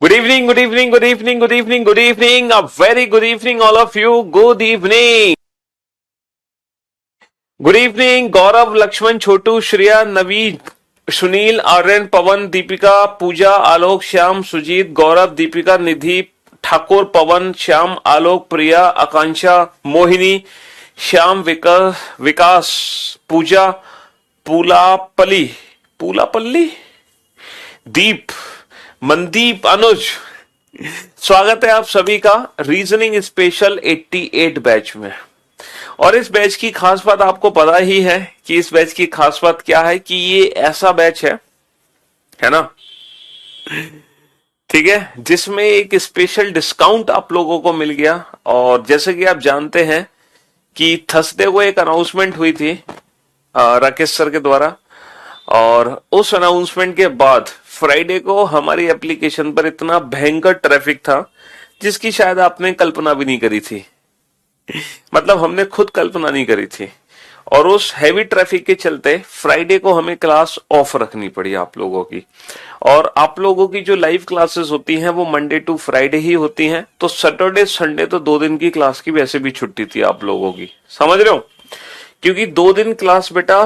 Good evening, good evening, good evening, good evening, good evening. A very good evening, all of you. Good evening. Good evening, Gaurav, Lakshman, Chotu, Shreya, Naveed, Sunil, Aryan, Pawan, Deepika, Pooja, Alok, Shyam, Sujit, Gaurav, Deepika, Nidhi, Thakur, पवन, श्याम, आलोक, प्रिया, आकांक्षा, मोहिनी, श्याम, विकास, पूजा, पूलापली, पूलापल्ली, दीप, मनदीप, अनुज। स्वागत है आप सभी का reasoning special 88 batch में। और इस batch की खास बात आपको पता ही है कि इस बैच की खास बात क्या है कि ये ऐसा बैच है ना, ठीक है, जिसमें एक स्पेशल डिस्काउंट आप लोगों को मिल गया। और जैसे कि आप जानते हैं कि थर्सडे को एक अनाउंसमेंट हुई थी राकेश सर के द्वारा, और उस अनाउंसमेंट के बाद फ्राइडे को हमारी एप्लीकेशन पर इतना भयंकर ट्रैफिक था जिसकी शायद आपने कल्पना भी नहीं करी थी। मतलब हमने खुद कल्पना नहीं करी थी। और उस हैवी ट्रैफिक के चलते फ्राइडे को हमें क्लास ऑफ रखनी पड़ी आप लोगों की। और आप लोगों की जो लाइव क्लासेस होती हैं वो मंडे टू फ्राइडे ही होती हैं, तो सैटरडे संडे तो 2 दिन की क्लास की वैसे भी छुट्टी थी आप लोगों की, समझ रहे हो। क्योंकि 2 दिन क्लास बेटा,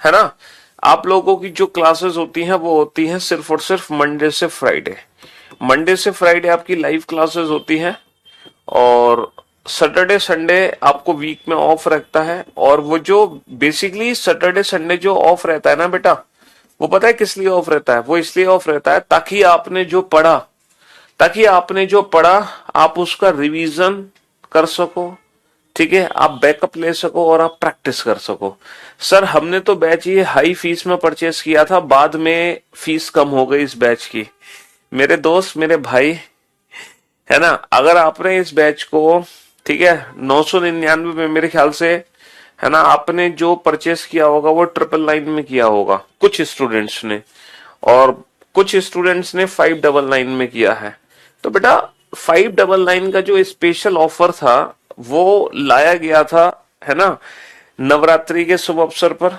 है ना, आप लोगों की जो क्लासेस होती हैं वो होती हैं सिर्फ और सिर्फ मंडे से फ्राइडे। मंडे से फ्राइडे आपकी लाइव क्लासेस होती हैं, और सैटरडे संडे आपको वीक में ऑफ रखता है। और वो जो बेसिकली सैटरडे संडे जो ऑफ रहता है ना बेटा, वो पता है किस लिए ऑफ रहता है? वो इसलिए ऑफ रहता है ताकि आपने जो पढ़ा आप उसका रिवीजन कर सको, ठीक है, आप बैकअप ले सको और आप प्रैक्टिस कर सको। सर हमने तो बैच ये हाई फीस में परचेस किया था, बाद में फीस कम हो गई इस बैच की। मेरे दोस्त, मेरे भाई, है ना, अगर आपने इस बैच को, ठीक है, 999 में मेरे ख्याल से, है ना, आपने जो परचेस किया होगा वो 999 में किया होगा कुछ स्टूडेंट्स ने, और कुछ स्टूडेंट्स ने 599 में किया है। तो बेटा 599 का जो स्पेशल ऑफर था वो लाया गया था, है ना, नवरात्रि के शुभ अवसर पर,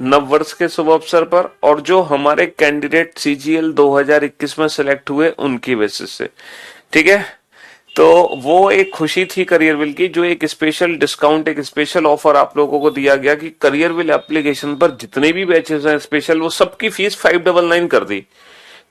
नववर्ष के शुभ अवसर पर, और जो हमारे कैंडिडेट सीजीएल 2021 में सिलेक्ट हुए उनकी बेसिस से, ठीक है। तो वो एक खुशी थी करियरविल की, जो एक स्पेशल डिस्काउंट, एक स्पेशल ऑफर आप लोगों को दिया गया कि करियरविल एप्लीकेशन पर जितने भी बैचेस हैं स्पेशल, वो सबकी फीस 599 कर दी।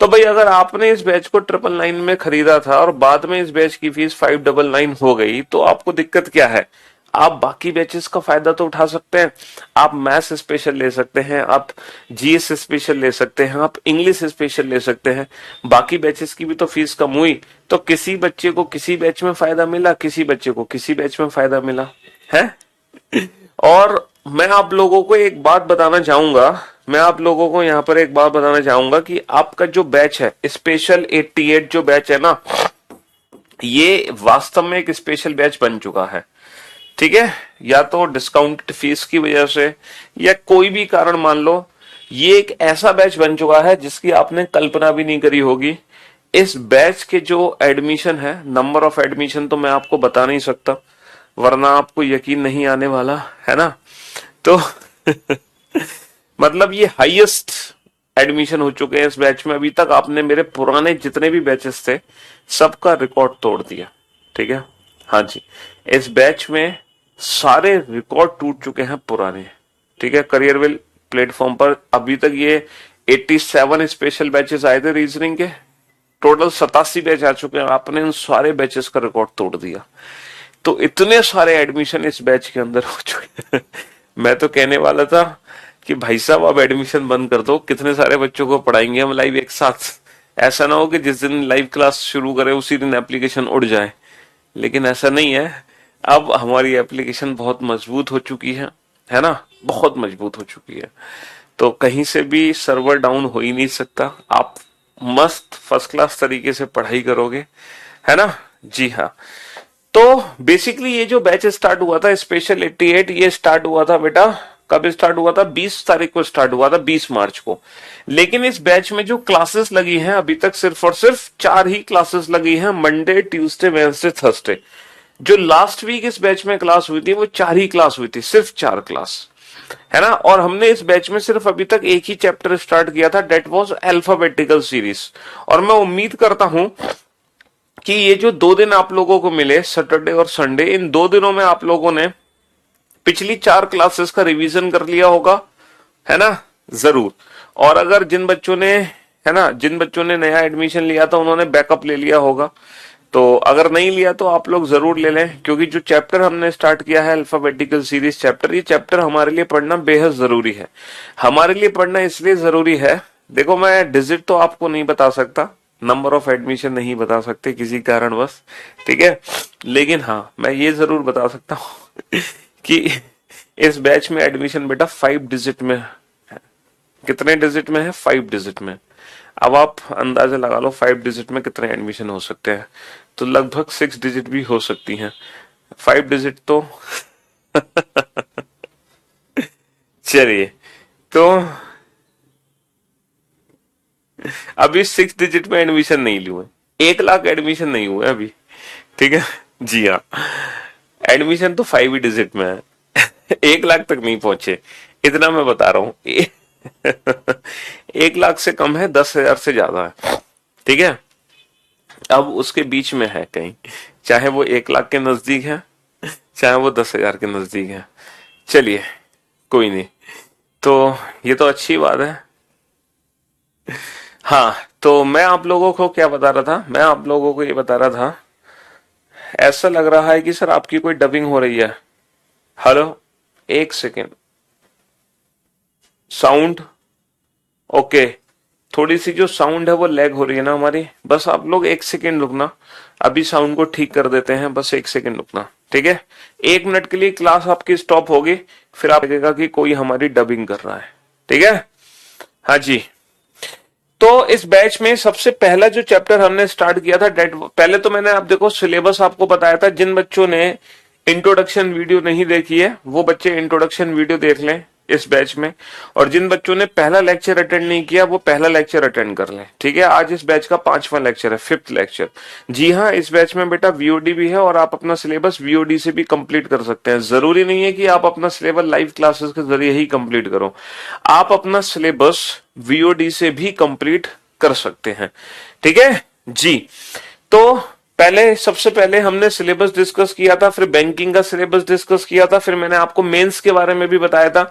तो भाई अगर आपने इस बैच को 999 में खरीदा था और बाद में इस बैच की फीस 599 हो गई, तो आपको दिक्कत क्या है? आप बाकी बैचेस का फायदा तो उठा सकते हैं। आप मैथ्स स्पेशल ले सकते हैं, आप जीएस स्पेशल ले सकते हैं, आप इंग्लिश स्पेशल ले सकते हैं। बाकी बैचेस की भी तो फीस कम हुई, तो किसी बच्चे को किसी बैच में फायदा मिला, किसी बच्चे को किसी बैच में फायदा मिला है। और मैं आप लोगों को एक बात बताना चाहूंगा, मैं आप लोगों को यहाँ पर एक बात बताना चाहूंगा कि आपका जो बैच है स्पेशल 88 जो बैच है ना, ये वास्तव में एक स्पेशल बैच बन चुका है, ठीक है। या तो डिस्काउंटेड फीस की वजह से या कोई भी कारण मान लो, ये एक ऐसा बैच बन चुका है जिसकी आपने कल्पना भी नहीं करी होगी। इस बैच के जो एडमिशन है, नंबर ऑफ एडमिशन तो मैं आपको बता नहीं सकता, वरना आपको यकीन नहीं आने वाला, है ना। तो मतलब ये हाईएस्ट एडमिशन हो चुके हैं इस बैच में। अभी तक आपने मेरे पुराने जितने भी बैचेस थे सबका रिकॉर्ड तोड़ दिया, ठीक है। हाँ जी, इस बैच में सारे रिकॉर्ड टूट चुके हैं पुराने, ठीक है। करियरविल प्लेटफॉर्म पर अभी तक ये 87 स्पेशल बैचेस आए थे रीजनिंग के, टोटल 87 बैच आ चुके हैं। आपने उन सारे बैचेस का रिकॉर्ड तोड़ दिया। तो इतने सारे एडमिशन इस बैच के अंदर हो चुके हैं। मैं तो कहने वाला था कि भाई साहब अब एडमिशन बंद कर दो, कितने सारे बच्चों को पढ़ाएंगे हम लाइव एक साथ। ऐसा ना हो कि जिस दिन लाइव क्लास शुरू करें उसी दिन एप्लीकेशन उड़ जाए, लेकिन ऐसा नहीं है। अब हमारी एप्लीकेशन बहुत मजबूत हो चुकी है ना, बहुत मजबूत हो चुकी है। तो कहीं से भी सर्वर डाउन हो ही नहीं सकता। आप मस्त फर्स्ट क्लास तरीके से पढ़ाई करोगे, है ना। जी हाँ, तो बेसिकली ये जो बैच स्टार्ट हुआ था स्पेशल 88, ये स्टार्ट हुआ था बेटा, कब स्टार्ट हुआ था? 20 तारीख को स्टार्ट हुआ था, 20 मार्च को। लेकिन इस बैच में जो क्लासेस लगी हैं अभी तक सिर्फ और सिर्फ 4 ही क्लासेस लगी हैं, मंडे, ट्यूसडे, वेडनेसडे, थर्सडे। जो लास्ट वीक इस बैच में क्लास हुई थी वो 4 ही क्लास हुई थी, सिर्फ 4 क्लास। है ना। और हमने इस बैच में सिर्फ अभी तक एक ही चैप्टर स्टार्ट किया था, डेट वाज अल्फाबेटिकल सीरीज। और मैं उम्मीद करता हूं कि ये जो 2 दिन आप लोगों को मिले, सैटरडे और संडे, इन 2 दिनों में आप लोगों ने पिछली 4 क्लासेस का रिवीजन कर लिया होगा, है ना, जरूर। और अगर जिन बच्चों ने, है ना, जिन बच्चों ने नया एडमिशन लिया था उन्होंने बैकअप ले लिया होगा। तो अगर नहीं लिया तो आप लोग जरूर ले लें, क्योंकि जो चैप्टर हमने स्टार्ट किया है अल्फाबेटिकल सीरीज चैप्टर, ये चैप्टर हमारे लिए पढ़ना बेहद जरूरी है। हमारे लिए पढ़ना इसलिए जरूरी है, देखो मैं डिजिट तो आपको नहीं बता सकता, नंबर ऑफ एडमिशन नहीं बता सकते किसी कारणवश, ठीक है, लेकिन हाँ मैं ये जरूर बता सकता हूँ कि इस बैच में एडमिशन बेटा 5 डिजिट में है। कितने डिजिट में है? 5 डिजिट में। अब आप अंदाजा लगा लो 5 डिजिट में कितने एडमिशन हो सकते हैं, तो लगभग 6 डिजिट भी हो सकती हैं। 5 डिजिट तो चलिए, तो अभी 6 डिजिट में एडमिशन नहीं लिए, 1 लाख एडमिशन नहीं हुए अभी, ठीक है जी हाँ, एडमिशन तो 5 ही डिजिट में है 1 लाख तक नहीं पहुंचे, इतना मैं बता रहा हूं 1 लाख से कम है, 10,000 से ज्यादा है, ठीक है। अब उसके बीच में है कहीं, चाहे वो 1 लाख के नजदीक है, चाहे वो 10,000 के नजदीक है। चलिए कोई नहीं, तो ये तो अच्छी बात है। हाँ, तो मैं आप लोगों को क्या बता रहा था, मैं आप लोगों को ये बता रहा था, ऐसा लग रहा है कि सर आपकी कोई डबिंग हो रही है। हेलो, एक सेकेंड, साउंड ओके, थोड़ी सी जो साउंड है वो लैग हो रही है ना हमारी, बस आप लोग 1 सेकेंड रुकना, अभी साउंड को ठीक कर देते हैं, बस 1 सेकेंड रुकना, ठीक है। 1 मिनट के लिए क्लास आपकी स्टॉप होगी, फिर आप लगेगा कि कोई हमारी डबिंग कर रहा है, ठीक है। हाँ जी, तो इस बैच में सबसे पहला जो चैप्टर हमने स्टार्ट किया था डेट, पहले तो मैंने आप देखो सिलेबस आपको बताया था, जिन बच्चों ने इंट्रोडक्शन वीडियो नहीं देखी है वो बच्चे इंट्रोडक्शन वीडियो देख लें इस बैच में, और जिन बच्चों ने पहला लेक्चर अटेंड नहीं किया वो पहला लेक्चर अटेंड कर लें, ठीक है। आज इस बैच का 5वां लेक्चर है, 5th लेक्चर। जी हाँ, इस बैच में बेटा वीओडी भी है और आप अपना सिलेबस वीओडी से भी कंप्लीट कर सकते हैं। जरूरी नहीं है कि आप अपना सिलेबस लाइव क्लासेस के जरिए ही कंप्लीट करो, आप अपना सिलेबस वीओडी से भी कंप्लीट कर सकते हैं, ठीक है जी। तो पहले, सबसे पहले हमने सिलेबस डिस्कस किया था, फिर बैंकिंग का सिलेबस डिस्कस किया था, फिर मैंने आपको मेंस के बारे में भी बताया था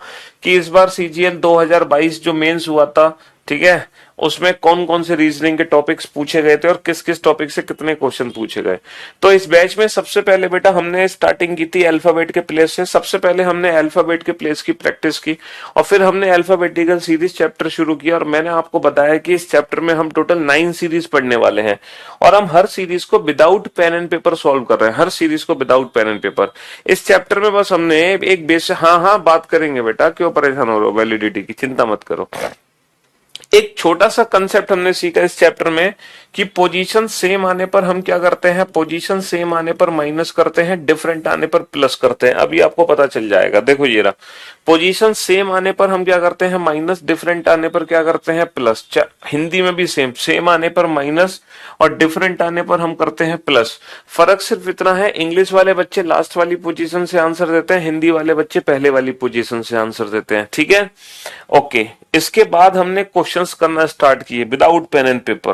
कि इस बार सीजीएल 2022 जो मेंस हुआ था, ठीक है, उसमें कौन कौन से रीजनिंग के टॉपिक्स पूछे गए थे और किस किस टॉपिक से कितने क्वेश्चन पूछे गए। तो इस बैच में सबसे पहले बेटा हमने स्टार्टिंग की थी अल्फाबेट के प्लेस से, सबसे पहले हमने अल्फाबेट के प्लेस की प्रैक्टिस की और फिर हमने अल्फाबेटिकल सीरीज चैप्टर शुरू किया, और मैंने आपको बताया कि इस चैप्टर में हम टोटल 9 सीरीज पढ़ने वाले हैं और हम हर सीरीज को without pen and paper solve कर रहे हैं, हर सीरीज को विदाउट पेन एंड पेपर। इस चैप्टर में बस हमने एक बेस, हाँ हाँ बात करेंगे बेटा, क्यों परेशान हो रहे हो, वैलिडिटी की चिंता मत करो। एक छोटा सा कंसेप्ट हमने सीखा इस चैप्टर में कि पोजीशन सेम आने पर हम क्या करते हैं, पोजीशन सेम आने पर माइनस करते हैं, डिफरेंट आने पर प्लस करते हैं। अभी आपको पता चल जाएगा, देखो ये रहा, पोजीशन सेम आने पर हम क्या करते हैं माइनस, डिफरेंट आने पर क्या करते हैं प्लस। हिंदी में भी सेम, सेम आने पर माइनस और डिफरेंट आने पर हम करते हैं प्लस। फर्क सिर्फ इतना है, इंग्लिश वाले बच्चे लास्ट वाली पोजीशन से आंसर देते हैं, हिंदी वाले बच्चे पहले वाली पोजीशन से आंसर देते हैं, ठीक है ओके। इसके बाद हमने क्वेश्चंस करना स्टार्ट किए विदाउट पेन एंड पेपर।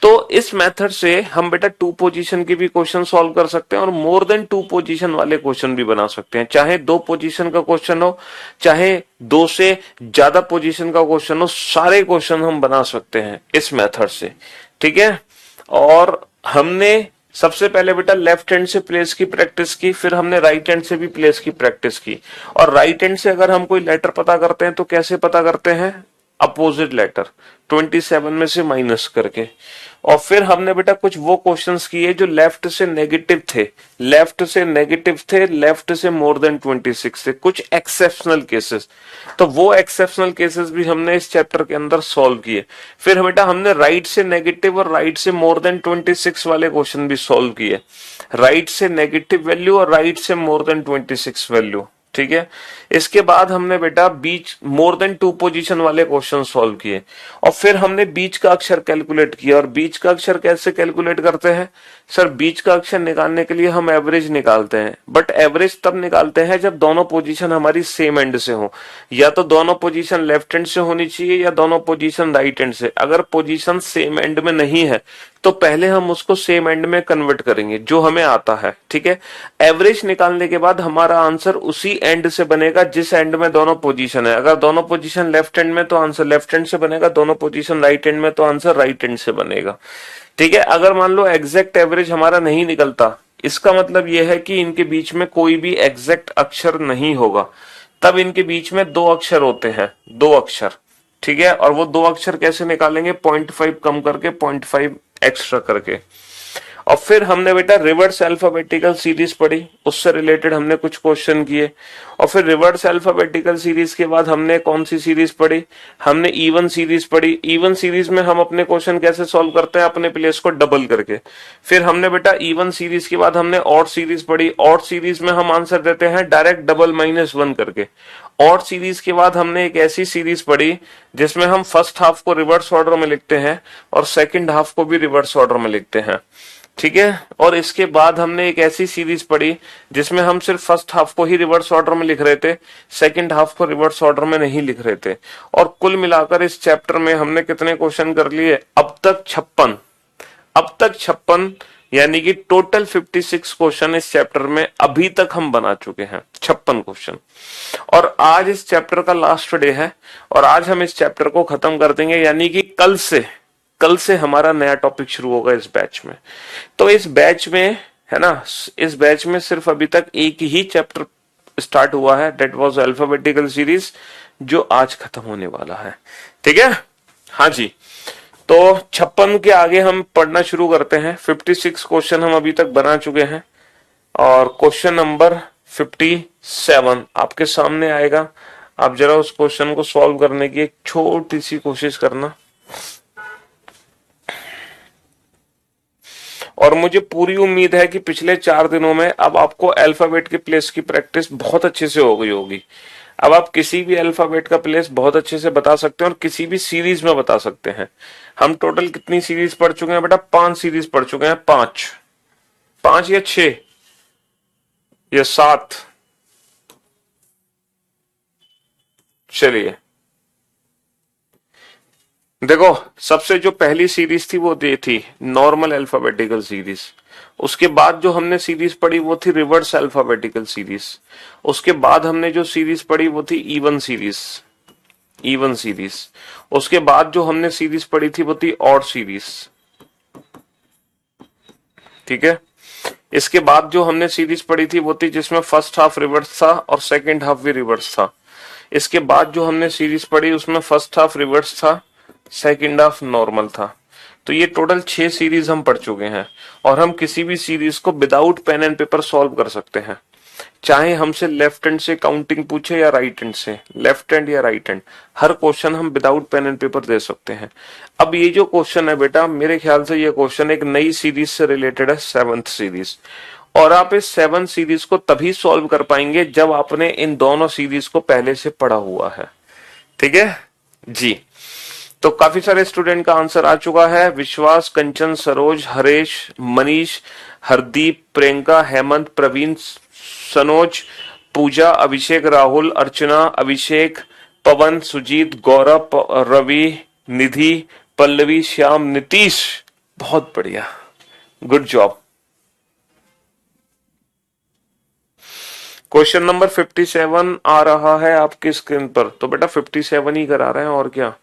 तो इस मेथड से हम बेटा 2 पोजीशन के भी क्वेश्चन सॉल्व कर सकते हैं और मोर देन 2 पोजीशन वाले क्वेश्चन भी बना सकते हैं, चाहे 2 पोजीशन का क्वेश्चन हो, चाहे 2 से ज्यादा पोजीशन का क्वेश्चन हो, सारे क्वेश्चन हम बना सकते हैं इस मेथड से, ठीक है। और हमने सबसे पहले बेटा लेफ्ट हैंड से प्लेस की प्रैक्टिस की, फिर हमने राइट हैंड से भी प्लेस की प्रैक्टिस की। और राइट हैंड से अगर हम कोई लेटर पता करते हैं तो कैसे पता करते हैं, अपोजिट लेटर 27 में से माइनस करके। और फिर हमने बेटा कुछ वो क्वेश्चंस किए जो लेफ्ट से नेगेटिव थे, लेफ्ट से नेगेटिव थे, लेफ्ट से मोर देन 26 थे, कुछ एक्सेप्शनल केसेस। तो वो एक्सेप्शनल केसेस भी हमने इस चैप्टर के अंदर सॉल्व किए। फिर बेटा हमने राइट से नेगेटिव और राइट से मोर देन 26 वाले क्वेश्चन भी सॉल्व किए, राइट से नेगेटिव वैल्यू और राइट से मोर देन 26 वैल्यू, ठीक है। इसके बाद हमने बेटा बीच मोर देन 2 पोजीशन वाले क्वेश्चन सॉल्व किए और फिर हमने बीच का अक्षर कैलकुलेट किया। और बीच का अक्षर कैसे कैलकुलेट करते हैं सर? बीच का अक्षर निकालने के लिए हम एवरेज निकालते हैं, बट एवरेज तब निकालते हैं जब दोनों पोजीशन हमारी सेम एंड से हो, या तो दोनों पोजीशन लेफ्ट हैंड से होनी चाहिए या दोनों पोजीशन राइट हैंड से। अगर पोजीशन सेम एंड में नहीं है तो पहले हम उसको सेम एंड में कन्वर्ट करेंगे जो हमें आता है, ठीक है। एवरेज निकालने के बाद हमारा आंसर उसी एंड से बनेगा जिस एंड में दोनों पोजीशन है। अगर दोनों पोजीशन लेफ्ट हैंड में तो आंसर लेफ्ट हैंड से बनेगा, दोनों पोजीशन राइट हैंड में तो आंसर राइट हैंड से बनेगा, ठीक है। अगर मान लो एग्जैक्ट एवरेज हमारा नहीं निकलता, इसका मतलब यह है कि इनके बीच में कोई भी एग्जैक्ट अक्षर नहीं होगा, तब इनके बीच में 2 अक्षर होते हैं, 2 अक्षर, ठीक है। और वो 2 अक्षर कैसे निकालेंगे? 0.5 कम करके, 0.5 एक्स्ट्रा करके। और फिर हमने बेटा रिवर्स अल्फाबेटिकल सीरीज पढ़ी, उससे रिलेटेड हमने कुछ क्वेश्चन किए। और फिर रिवर्स अल्फाबेटिकल सीरीज के बाद हमने कौन सी सीरीज पढ़ी? हमने इवन सीरीज पढ़ी। इवन सीरीज में हम अपने क्वेश्चन कैसे सॉल्व करते हैं? अपने प्लेस को डबल करके। फिर हमने बेटा इवन सीरीज के बाद हमने ऑड सीरीज पढ़ी। ऑड सीरीज में हम आंसर देते हैं डायरेक्ट डबल -1 करके। ऑड सीरीज के बाद हमने एक ऐसी सीरीज पढ़ी जिसमें हम फर्स्ट हाफ को रिवर्स ऑर्डर में लिखते हैं और सेकंड हाफ को भी रिवर्स ऑर्डर में लिखते हैं, ठीक है। और इसके बाद हमने एक ऐसी सीरीज पढ़ी जिसमें हम सिर्फ फर्स्ट हाफ को ही रिवर्स ऑर्डर में लिख रहे थे, सेकंड हाफ को रिवर्स ऑर्डर में नहीं लिख रहे थे। और कुल मिलाकर इस चैप्टर में हमने कितने क्वेश्चन कर लिए? अब तक 56। अब तक 56 यानी कि टोटल 56 क्वेश्चन इस चैप्टर में अभी तक हम बना चुके हैं, 56 क्वेश्चन। और आज इस चैप्टर का लास्ट डे है और आज हम इस चैप्टर को खत्म कर देंगे, यानी कि कल से हमारा नया टॉपिक शुरू होगा इस बैच में। तो इस बैच में है ना, इस बैच में सिर्फ अभी तक एक ही चैप्टर स्टार्ट हुआ है, दैट वाज अल्फाबेटिकल सीरीज, जो आज खत्म होने वाला है, ठीक है। हाँ जी, तो 56 के आगे हम पढ़ना शुरू करते हैं। 56 क्वेश्चन हम अभी तक बना चुके हैं और क्वेश्चन नंबर 57 आपके सामने आएगा। आप जरा उस क्वेश्चन को सॉल्व करने की एक छोटी सी कोशिश करना। और मुझे पूरी उम्मीद है कि पिछले 4 दिनों में अब आपको अल्फाबेट के प्लेस की प्रैक्टिस बहुत अच्छे से हो गई होगी। अब आप किसी भी अल्फाबेट का प्लेस बहुत अच्छे से बता सकते हैं और किसी भी सीरीज में बता सकते हैं। हम टोटल कितनी सीरीज पढ़ चुके हैं बेटा? 5 सीरीज पढ़ चुके हैं। 5 या 6 या 7? चलिए देखो, सबसे जो पहली सीरीज थी वो ये थी नॉर्मल अल्फाबेटिकल सीरीज। उसके बाद जो हमने सीरीज पढ़ी वो थी रिवर्स अल्फाबेटिकल सीरीज। उसके बाद हमने जो सीरीज पढ़ी वो थी इवन सीरीज। उसके बाद जो हमने सीरीज पढ़ी थी वो थी ऑड सीरीज, ठीक है। इसके बाद जो हमने सीरीज पढ़ी थी वो थी जिसमें फर्स्ट हाफ रिवर्स था और सेकंड हाफ भी रिवर्स था। इसके बाद जो हमने सीरीज पढ़ी उसमें फर्स्ट हाफ रिवर्स था, सेकंड हाफ नॉर्मल था। तो ये टोटल 6 सीरीज हम पढ़ चुके हैं और हम किसी भी सीरीज को without pen and paper solve कर सकते हैं, चाहे हमसे लेफ्ट हैंड से काउंटिंग पूछे या राइट हैंड से, लेफ्ट हैंड या राइट हैंड, हर क्वेश्चन हम विदाउट पेन एंड पेपर दे सकते हैं। अब ये जो क्वेश्चन है बेटा, मेरे ख्याल से ये क्वेश्चन एक नई सीरीज से रिलेटेड है, 7th सीरीज। और आप इस 7 सीरीज को तभी सॉल्व कर पाएंगे जब आपने इन दोनों सीरीज को पहले से पढ़ा हुआ है, ठीक है जी। तो काफी सारे स्टूडेंट का आंसर आ चुका है। विश्वास, कंचन, सरोज, हरेश, मनीष, हरदीप, प्रियंका, हेमंत, प्रवीण, सनोज, पूजा, अभिषेक, राहुल, अर्चना, अभिषेक, पवन, सुजीत, गौरव, रवि, निधि, पल्लवी, श्याम, नीतीश। बहुत बढ़िया, गुड जॉब। क्वेश्चन नंबर 57 आ रहा है आपकी स्क्रीन पर। तो बेटा 57 ही करा रहे हैं और क्या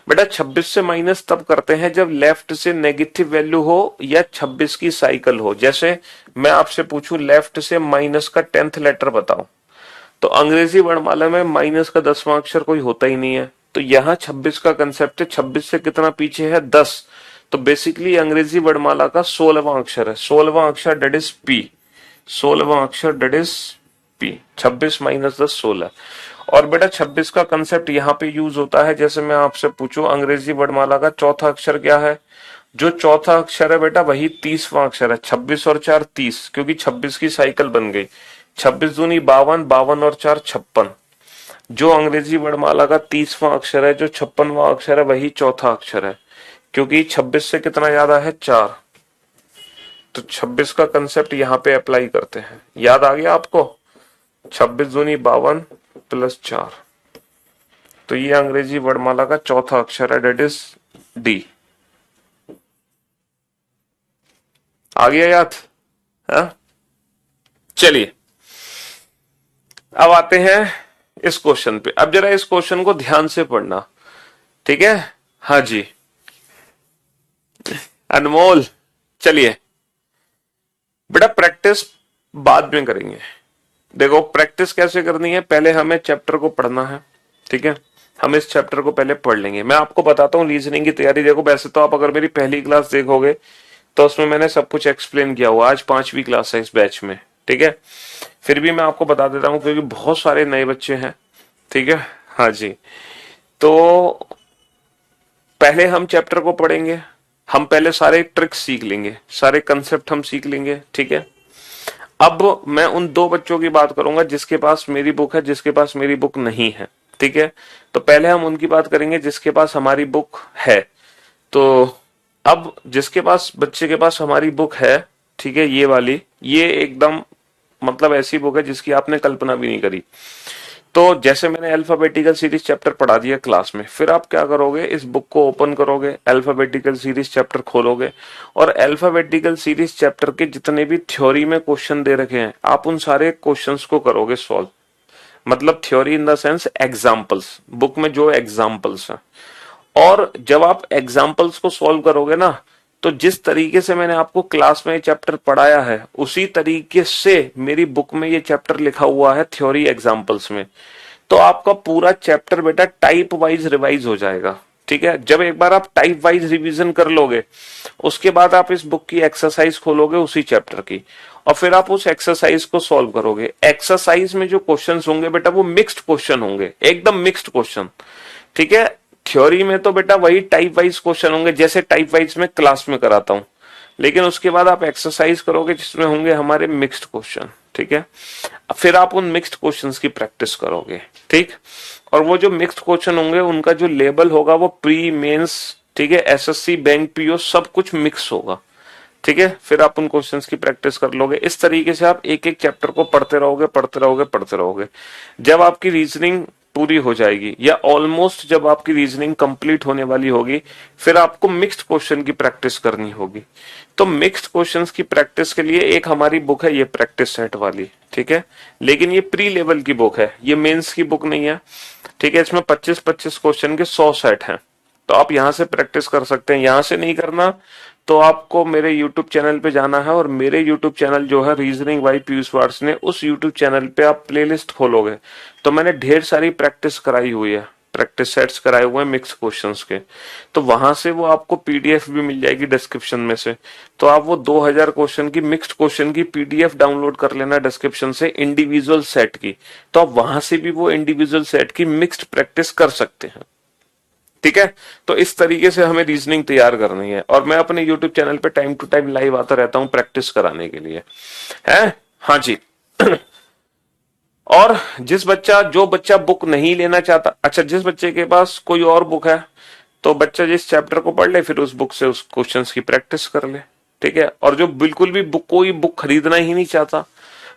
बेटा। 26 से माइनस तब करते हैं जब लेफ्ट से नेगेटिव वैल्यू हो या 26 की साइकिल हो। जैसे मैं आपसे पूछूं लेफ्ट से माइनस का 10th लेटर बताओ, तो अंग्रेजी वर्णमाला में माइनस का 10वां अक्षर कोई होता ही नहीं है। तो यहाँ 26 का कंसेप्ट है, 26 से कितना पीछे है? 10। तो बेसिकली अंग्रेजी वर्णमाला का 16वां अक्षर है, 16वां अक्षर डेट इज पी, 16वां अक्षर डेट इज पी। 26 माइनस 10 16। और बेटा 26 का कंसेप्ट यहाँ पे यूज होता है, जैसे मैं आपसे पूछूं अंग्रेजी वर्णमाला का चौथा अक्षर क्या है? जो चौथा अक्षर है बेटा वही 30वां अक्षर है। 26 और 4 30, क्योंकि 26 की साइकिल बन गई। 26 दूनी 52, 52 और 4 56। जो अंग्रेजी वर्णमाला का 30वां अक्षर है, जो 56वां अक्षर है, वही चौथा अक्षर है, क्योंकि 26 से कितना ज्यादा है 4। तो 26 का कंसेप्ट यहाँ पे अप्लाई करते हैं। याद आ गया आपको? 26 दूनी 52 प्लस 4, तो ये अंग्रेजी वर्णमाला का चौथा अक्षर है, डेट इज डी। आ गया याद? हाँ, चलिए अब आते हैं इस क्वेश्चन पे। अब जरा इस क्वेश्चन को ध्यान से पढ़ना, ठीक है? हाँ जी अनमोल, चलिए बेटा प्रैक्टिस बाद में करेंगे। देखो प्रैक्टिस कैसे करनी है, पहले हमें चैप्टर को पढ़ना है, ठीक है? हम इस चैप्टर को पहले पढ़ लेंगे। मैं आपको बताता हूँ रीजनिंग की तैयारी। देखो वैसे तो आप अगर मेरी पहली क्लास देखोगे तो उसमें मैंने सब कुछ एक्सप्लेन किया हुआ। आज 5वीं क्लास है इस बैच में, ठीक है? फिर भी मैं आपको बता देता हूँ क्योंकि बहुत सारे नए बच्चे हैं, ठीक है? हाँ जी, तो पहले हम चैप्टर को पढ़ेंगे। हम पहले सारे ट्रिक्स सीख लेंगे, सारे कंसेप्ट हम सीख लेंगे, ठीक है? अब मैं उन 2 बच्चों की बात करूंगा जिसके पास मेरी बुक है, जिसके पास मेरी बुक नहीं है, ठीक है? तो पहले हम उनकी बात करेंगे जिसके पास हमारी बुक है। तो अब जिसके पास, बच्चे के पास हमारी बुक है, ठीक है, ये वाली, ये एकदम मतलब ऐसी बुक है जिसकी आपने कल्पना भी नहीं करी। तो जैसे मैंने अल्फाबेटिकल सीरीज चैप्टर पढ़ा दिया क्लास में, फिर आप क्या करोगे, इस बुक को ओपन करोगे, अल्फाबेटिकल सीरीज चैप्टर खोलोगे और अल्फाबेटिकल सीरीज चैप्टर के जितने भी थ्योरी में क्वेश्चन दे रखे हैं, आप उन सारे क्वेश्चंस को करोगे सॉल्व। मतलब theory in the sense examples, book में जो एग्जाम्पल्स हैं। और जब आप एग्जाम्पल्स को सॉल्व करोगे ना, तो जिस तरीके से मैंने आपको क्लास में ये चैप्टर पढ़ाया है उसी तरीके से मेरी बुक में ये चैप्टर लिखा हुआ है थ्योरी एग्जाम्पल्स में। तो आपका पूरा चैप्टर बेटा टाइप वाइज रिवाइज हो जाएगा, ठीक है? जब एक बार आप टाइप वाइज रिवीजन कर लोगे, उसके बाद आप इस बुक की एक्सरसाइज खोलोगे उसी चैप्टर की, और फिर आप उस एक्सरसाइज को सॉल्व करोगे। एक्सरसाइज में जो क्वेश्चंस होंगे बेटा वो मिक्स्ड क्वेश्चन होंगे, एकदम मिक्स्ड क्वेश्चन, ठीक है? थ्योरी में तो बेटा वही टाइप वाइज क्वेश्चन होंगे जैसे टाइप वाइज में क्लास में कराता हूं, लेकिन उसके बाद आप एक्सरसाइज करोगे जिसमें होंगे हमारे मिक्स्ड क्वेश्चन, ठीक है? फिर आप उन मिक्स्ड क्वेश्चंस की प्रैक्टिस करोगे, ठीक? और वो जो मिक्स्ड क्वेश्चन होंगे उनका जो लेबल होगा वो प्री मेंस, ठीक है, एसएससी बैंक पीओ सब कुछ मिक्स होगा, ठीक है? फिर आप उन क्वेश्चंस की प्रैक्टिस कर लोगे। इस तरीके से आप एक एक चैप्टर को पढ़ते रहोगे, पढ़ते रहोगे, पढ़ते रहोगे। जब आपकी रीजनिंग पूरी हो जाएगी या ऑलमोस्ट जब आपकी रीजनिंग कंप्लीट होने वाली होगी, फिर आपको मिक्स्ड क्वेश्चन की प्रैक्टिस करनी होगी। तो मिक्स्ड क्वेश्चंस की प्रैक्टिस के लिए एक हमारी बुक है ये प्रैक्टिस सेट वाली, ठीक है? लेकिन ये प्री लेवल की बुक है, ये मेंस की बुक नहीं है, ठीक है? इसमें 25-25 क्वेश्चन के 100 सेट हैं। तो आप यहां से प्रैक्टिस कर सकते हैं। यहां से नहीं करना तो आपको मेरे YouTube चैनल पे जाना है, और मेरे YouTube चैनल जो है रीजनिंग बाय पीयूष वार्स ने, उस YouTube चैनल पे आप प्लेलिस्ट खोलोगे तो मैंने ढेर सारी प्रैक्टिस कराई हुई है, प्रैक्टिस सेट्स कराए हुए हैं मिक्स क्वेश्चंस के। तो वहां से वो आपको पीडीएफ भी मिल जाएगी डिस्क्रिप्शन में से। तो आप वो 2000 क्वेश्चन की मिक्स्ड क्वेश्चन की पीडीएफ डाउनलोड कर लेना डिस्क्रिप्शन से, इंडिविजुअल सेट की। तो आप वहां से भी वो इंडिविजुअल सेट की मिक्स्ड प्रैक्टिस कर सकते हैं, ठीक है? तो इस तरीके से हमें रीजनिंग तैयार करनी है, और मैं अपने YouTube चैनल पे टाइम टू टाइम लाइव आता रहता हूं प्रैक्टिस कराने के लिए, है? हाँ जी और जो बच्चा बुक नहीं लेना चाहता, अच्छा जिस बच्चे के पास कोई और बुक है तो बच्चा जिस चैप्टर को पढ़ ले फिर उस बुक से उस क्वेश्चंस की प्रैक्टिस कर ले, ठीक है? और जो बिल्कुल भी कोई बुक खरीदना ही नहीं चाहता,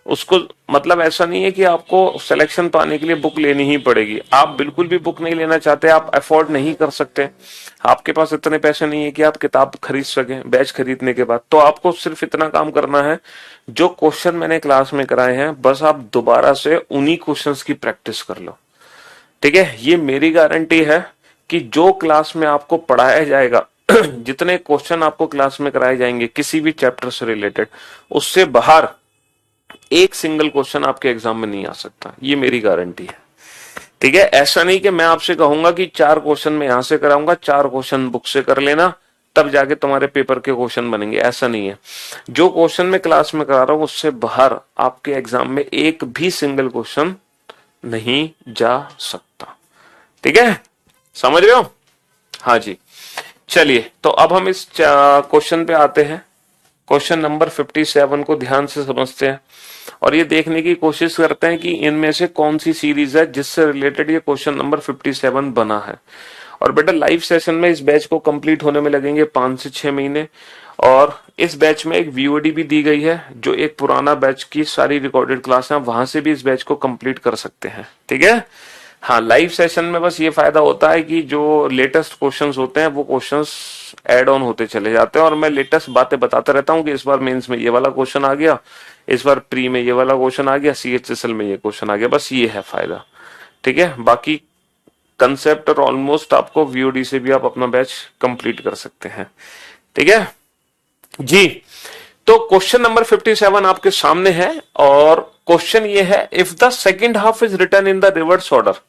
उसको मतलब ऐसा नहीं है कि आपको सिलेक्शन पाने के लिए बुक लेनी ही पड़ेगी। आप बिल्कुल भी बुक नहीं लेना चाहते, आप अफोर्ड नहीं कर सकते, आपके पास इतने पैसे नहीं है कि आप किताब खरीद सकें बैच खरीदने के बाद, तो आपको सिर्फ इतना काम करना है, जो क्वेश्चन मैंने क्लास में कराए हैं बस आप दोबारा से उन्हीं क्वेश्चंस की प्रैक्टिस कर लो, ठीक है? ये मेरी गारंटी है कि जो क्लास में आपको पढ़ाया जाएगा जितने क्वेश्चन आपको क्लास में कराए जाएंगे किसी भी चैप्टर से रिलेटेड, उससे बाहर एक सिंगल क्वेश्चन आपके एग्जाम में नहीं आ सकता, ये मेरी गारंटी है, ठीक है? ऐसा नहीं कि मैं आपसे कहूंगा कि 4 क्वेश्चन मैं यहां से कराऊंगा, 4 क्वेश्चन बुक से कर लेना तब जाके तुम्हारे पेपर के क्वेश्चन बनेंगे, ऐसा नहीं है। जो क्वेश्चन मैं क्लास में करा रहा हूं उससे बाहर आपके एग्जाम में एक भी सिंगल क्वेश्चन नहीं जा सकता, ठीक है? समझ रहे हो? हाँ जी, चलिए तो अब हम इस क्वेश्चन पे आते हैं। क्वेश्चन नंबर 57 को ध्यान से समझते हैं और ये देखने की कोशिश करते हैं कि इनमें से कौन सी सीरीज है जिससे रिलेटेड ये क्वेश्चन नंबर 57 बना है। और बेटा लाइव सेशन में इस बैच को कंप्लीट होने में लगेंगे 5 से 6 महीने। और इस बैच में एक वीओडी भी दी गई है, जो एक पुराना बैच की सारी रिकॉर्डेड क्लास है, वहां से भी इस बैच को कंप्लीट कर सकते हैं। ठीक है। हाँ, लाइव सेशन में बस ये फायदा होता है कि जो लेटेस्ट क्वेश्चंस होते हैं वो क्वेश्चंस ऐड ऑन होते चले जाते हैं, और मैं लेटेस्ट बातें बताता रहता हूँ कि इस बार मेंस में ये वाला क्वेश्चन आ गया, इस बार प्री में ये वाला क्वेश्चन आ गया, सीएचएसएल में ये क्वेश्चन आ गया, बस ये है फायदा। ठीक है। बाकी कंसेप्ट और ऑलमोस्ट आपको वीओडी से भी आप अपना बैच कंप्लीट कर सकते हैं। ठीक है जी। तो क्वेश्चन नंबर 57 आपके सामने है, और क्वेश्चन ये है, if the second half is written in the reverse order,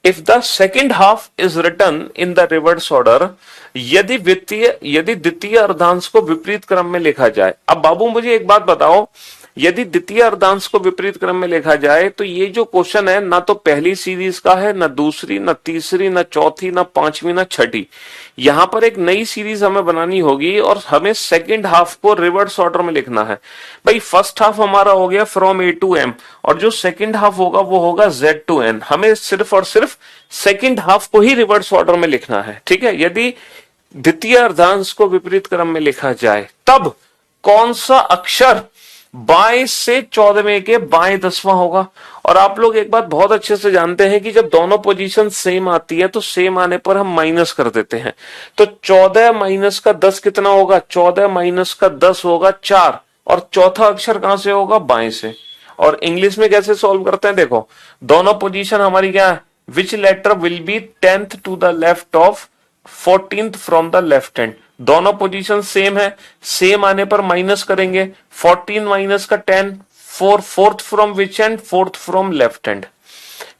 if the second half is written in the reverse order, यदि द्वितीय अर्धांश को विपरीत क्रम में लिखा जाए। अब बाबू मुझे एक बात बताओ, यदि द्वितीय अर्धांश को विपरीत क्रम में लिखा जाए तो ये जो क्वेश्चन है ना तो पहली सीरीज का है, ना दूसरी, ना तीसरी, ना चौथी, ना पांचवी, ना छठी। यहां पर एक नई सीरीज हमें बनानी होगी और हमें सेकंड हाफ को रिवर्स ऑर्डर में लिखना है। भाई फर्स्ट हाफ हमारा हो गया फ्रॉम ए टू एम, और जो सेकंड हाफ होगा वो होगा जेड टू एन। हमें सिर्फ और सिर्फ सेकंड हाफ को ही रिवर्स ऑर्डर में लिखना है। ठीक है। यदि द्वितीय अर्धांश को विपरीत क्रम में लिखा जाए तब कौन सा अक्षर बाएं से 14वें के बाएं 10वां होगा। और आप लोग एक बात बहुत अच्छे से जानते हैं कि जब दोनों पोजीशन सेम आती है तो सेम आने पर हम माइनस कर देते हैं। तो 14 माइनस का 10 कितना होगा? 14 माइनस का 10 होगा 4, और चौथा अक्षर कहां से होगा? बाएं से। और इंग्लिश में कैसे सॉल्व करते हैं, देखो दोनों पोजीशन हमारी क्या है, which letter will be 10th to the left of 14th from the left hand. दोनों पोजीशन सेम है, सेम आने पर माइनस करेंगे। 14 माइनस का 10, fourth from which hand? Fourth from left hand.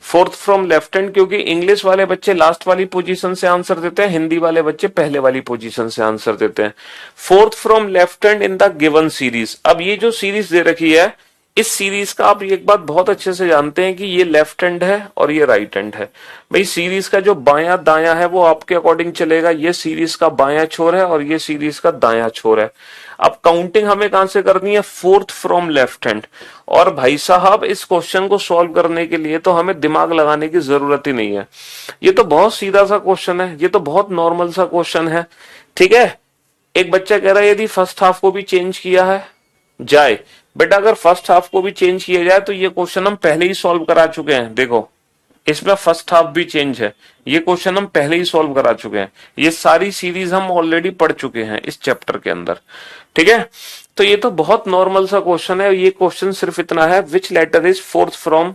Fourth from left hand, क्योंकि English वाले बच्चे last वाली पोजीशन से आंसर देते हैं, हिंदी वाले बच्चे पहले वाली पोजीशन से आंसर देते हैं। Fourth from left hand in the given series. अब ये जो सीरीज दे रखी है, इस सीरीज का आप एक बात बहुत अच्छे से जानते हैं कि ये लेफ्ट हैंड है और ये राइट हैंड है। भाई सीरीज का जो बायां दायां है वो आपके अकॉर्डिंग चलेगा। ये सीरीज का बायां छोर है और ये सीरीज का दायां छोर है। अब काउंटिंग हमें कहां से करनी है? Fourth from left hand. और भाई साहब इस क्वेश्चन को सॉल्व करने के लिए तो हमें दिमाग लगाने की जरूरत ही नहीं है। ये तो बहुत सीधा सा क्वेश्चन है, ये तो बहुत नॉर्मल सा क्वेश्चन है। ठीक है। एक बच्चा कह रहा है यदि फर्स्ट हाफ को भी चेंज किया है जाए। बेटा अगर फर्स्ट हाफ को भी चेंज किया जाए तो ये क्वेश्चन हम पहले ही सॉल्व करा चुके हैं। देखो इसमें फर्स्ट हाफ भी चेंज है, ये क्वेश्चन हम पहले ही सॉल्व करा चुके हैं। ये सारी सीरीज हम ऑलरेडी पढ़ चुके हैं इस चैप्टर के अंदर। ठीक है। तो ये तो बहुत नॉर्मल सा क्वेश्चन है। ये क्वेश्चन सिर्फ इतना है, which letter is fourth from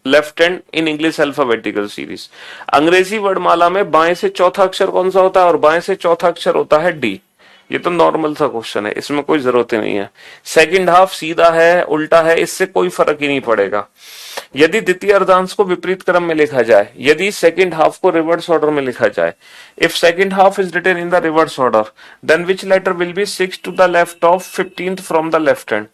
left hand in English alphabetical series. अंग्रेजी वर्णमाला में बाएं से चौथा अक्षर कौन सा होता है? और बाएं से चौथा अक्षर होता है डी। ये तो नॉर्मल सा क्वेश्चन है, इसमें कोई जरूरत ही नहीं है। सेकंड हाफ सीधा है उल्टा है, इससे कोई फर्क ही नहीं पड़ेगा। यदि द्वितीय अर्धांश को विपरीत क्रम में लिखा जाए, यदि सेकंड हाफ को रिवर्स ऑर्डर में लिखा जाए, if second half is written in the reverse order then which letter will be 6 to the left of 15th from the left hand.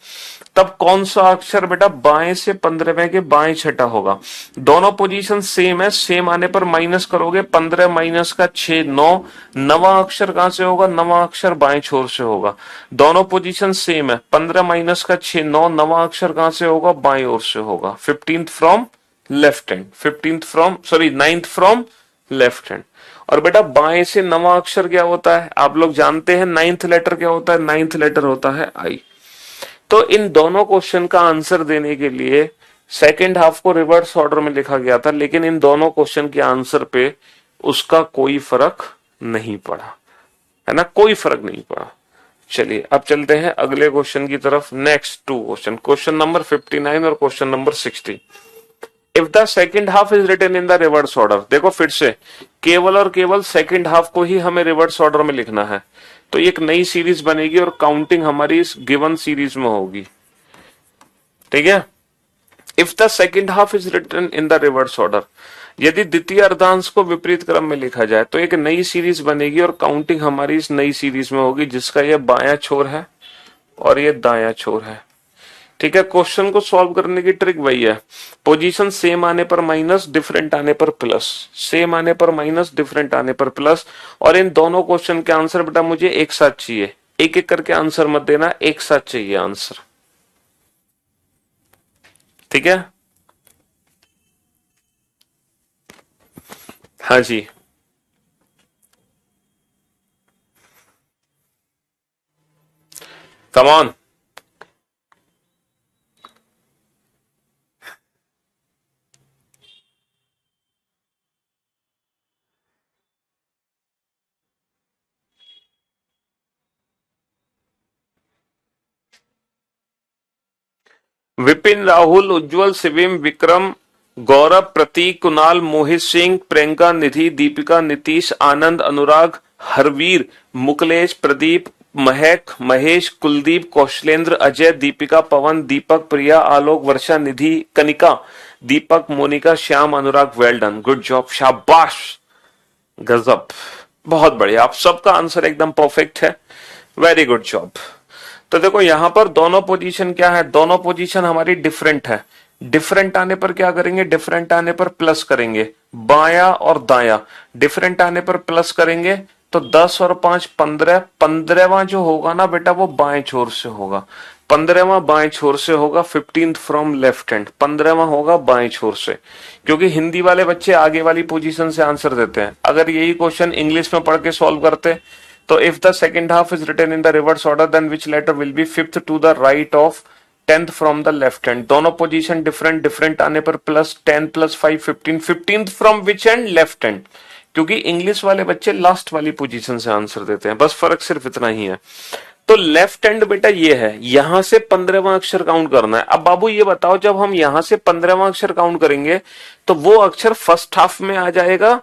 तब कौन सा अक्षर बेटा बाएं से 15वें के बाएं छठा होगा? दोनों पोजीशन सेम है, सेम आने पर माइनस करोगे। 15 माइनस का 6, 9। नवा अक्षर कहां से होगा? नवा अक्षर बाएं छोर से होगा। दोनों पोजीशन सेम है, 15 माइनस का 6, 9। नवा अक्षर कहां से होगा? बाएं ओर से होगा। 15th from left hand, 9th from left hand. और बेटा बाएं से नवा अक्षर क्या होता है? आप लोग जानते हैं 9th लेटर क्या होता है? 9th लेटर होता है आई। तो इन दोनों क्वेश्चन का आंसर देने के लिए सेकंड हाफ को रिवर्स ऑर्डर में लिखा गया था, लेकिन इन दोनों क्वेश्चन के आंसर पे उसका कोई फर्क नहीं पड़ा, है ना, कोई फर्क नहीं पड़ा। चलिए अब चलते हैं अगले क्वेश्चन की तरफ। Next two question, question number 59 और question number 60। If the second half is written in the reverse order, देखो फिर से केवल और केवल सेकंड हाफ को ही हमें रिवर्स ऑर्डर में लिखना है। तो एक नई सीरीज बनेगी और काउंटिंग हमारी इस गिवन सीरीज में होगी। ठीक है। If the second half is written in the reverse order, यदि द्वितीय अर्धांश को विपरीत क्रम में लिखा जाए तो एक नई सीरीज बनेगी और काउंटिंग हमारी इस नई सीरीज में होगी, जिसका ये बायां छोर है और ये दायां छोर है। ठीक है। क्वेश्चन को सॉल्व करने की ट्रिक वही है, पोजीशन सेम आने पर माइनस, डिफरेंट आने पर प्लस, सेम आने पर माइनस, डिफरेंट आने पर प्लस। और इन दोनों क्वेश्चन के आंसर बेटा मुझे एक साथ चाहिए, एक एक करके आंसर मत देना, एक साथ चाहिए आंसर। ठीक है। हाँ जी। Come on. Vipin, Rahul, Ujjwal, Shivim, Vikram, Gaurav, Prateek, Kunal, Mohit Singh, Priyanka, Nidhi, Deepika, Nitish, Anand, Anurag, Harveer, Muklesh, Pradeep, Mahak, Mahesh, Kuldeep, Kaushlendra, Ajay, Deepika, Pawan, Deepak, Priya, Alok, Varsha, Nidhi, Kanika, Deepak, Monika, Shyam, Anurag. Well done, good job, शाबाश, गजब, बहुत बढ़िया। आप सबका आंसर एकदम परफेक्ट है। Very good job. तो देखो यहां पर दोनों पोजीशन क्या है, दोनों पोजीशन हमारी डिफरेंट है। डिफरेंट आने पर क्या करेंगे, डिफरेंट आने पर प्लस करेंगे, बाया और दाया। डिफरेंट आने पर प्लस करेंगे तो 10 और 5 15, 15वां जो होगा ना बेटा वो बाएं छोर से होगा, 15वां बाएं छोर से होगा। 15th फ्रॉम लेफ्ट हैंड, 15वां होगा बाएं छोर से। क्योंकि हिंदी वाले बच्चे आगे वाली पोजीशन से आंसर देते हैं। अगर यही क्वेश्चन इंग्लिश में पढ़ के सॉल्व करते तो if the second half is written in the reverse order then which letter will be fifth to the right of 10th from the left hand। दोनों पोजीशन डिफरेंट, डिफरेंट आने पर plus 10 plus 5 15, 15th from which and, left hand. क्योंकि English वाले बच्चे last वाली position से answer देते हैं, बस फर्क सिर्फ इतना ही है। तो लेफ्ट हैंड बेटा ये है, यहां से 15वां अक्षर काउंट करना है। अब बाबू ये बताओ, जब हम यहां से 15वां अक्षर काउंट करेंगे तो वो अक्षर फर्स्ट हाफ में आ जाएगा,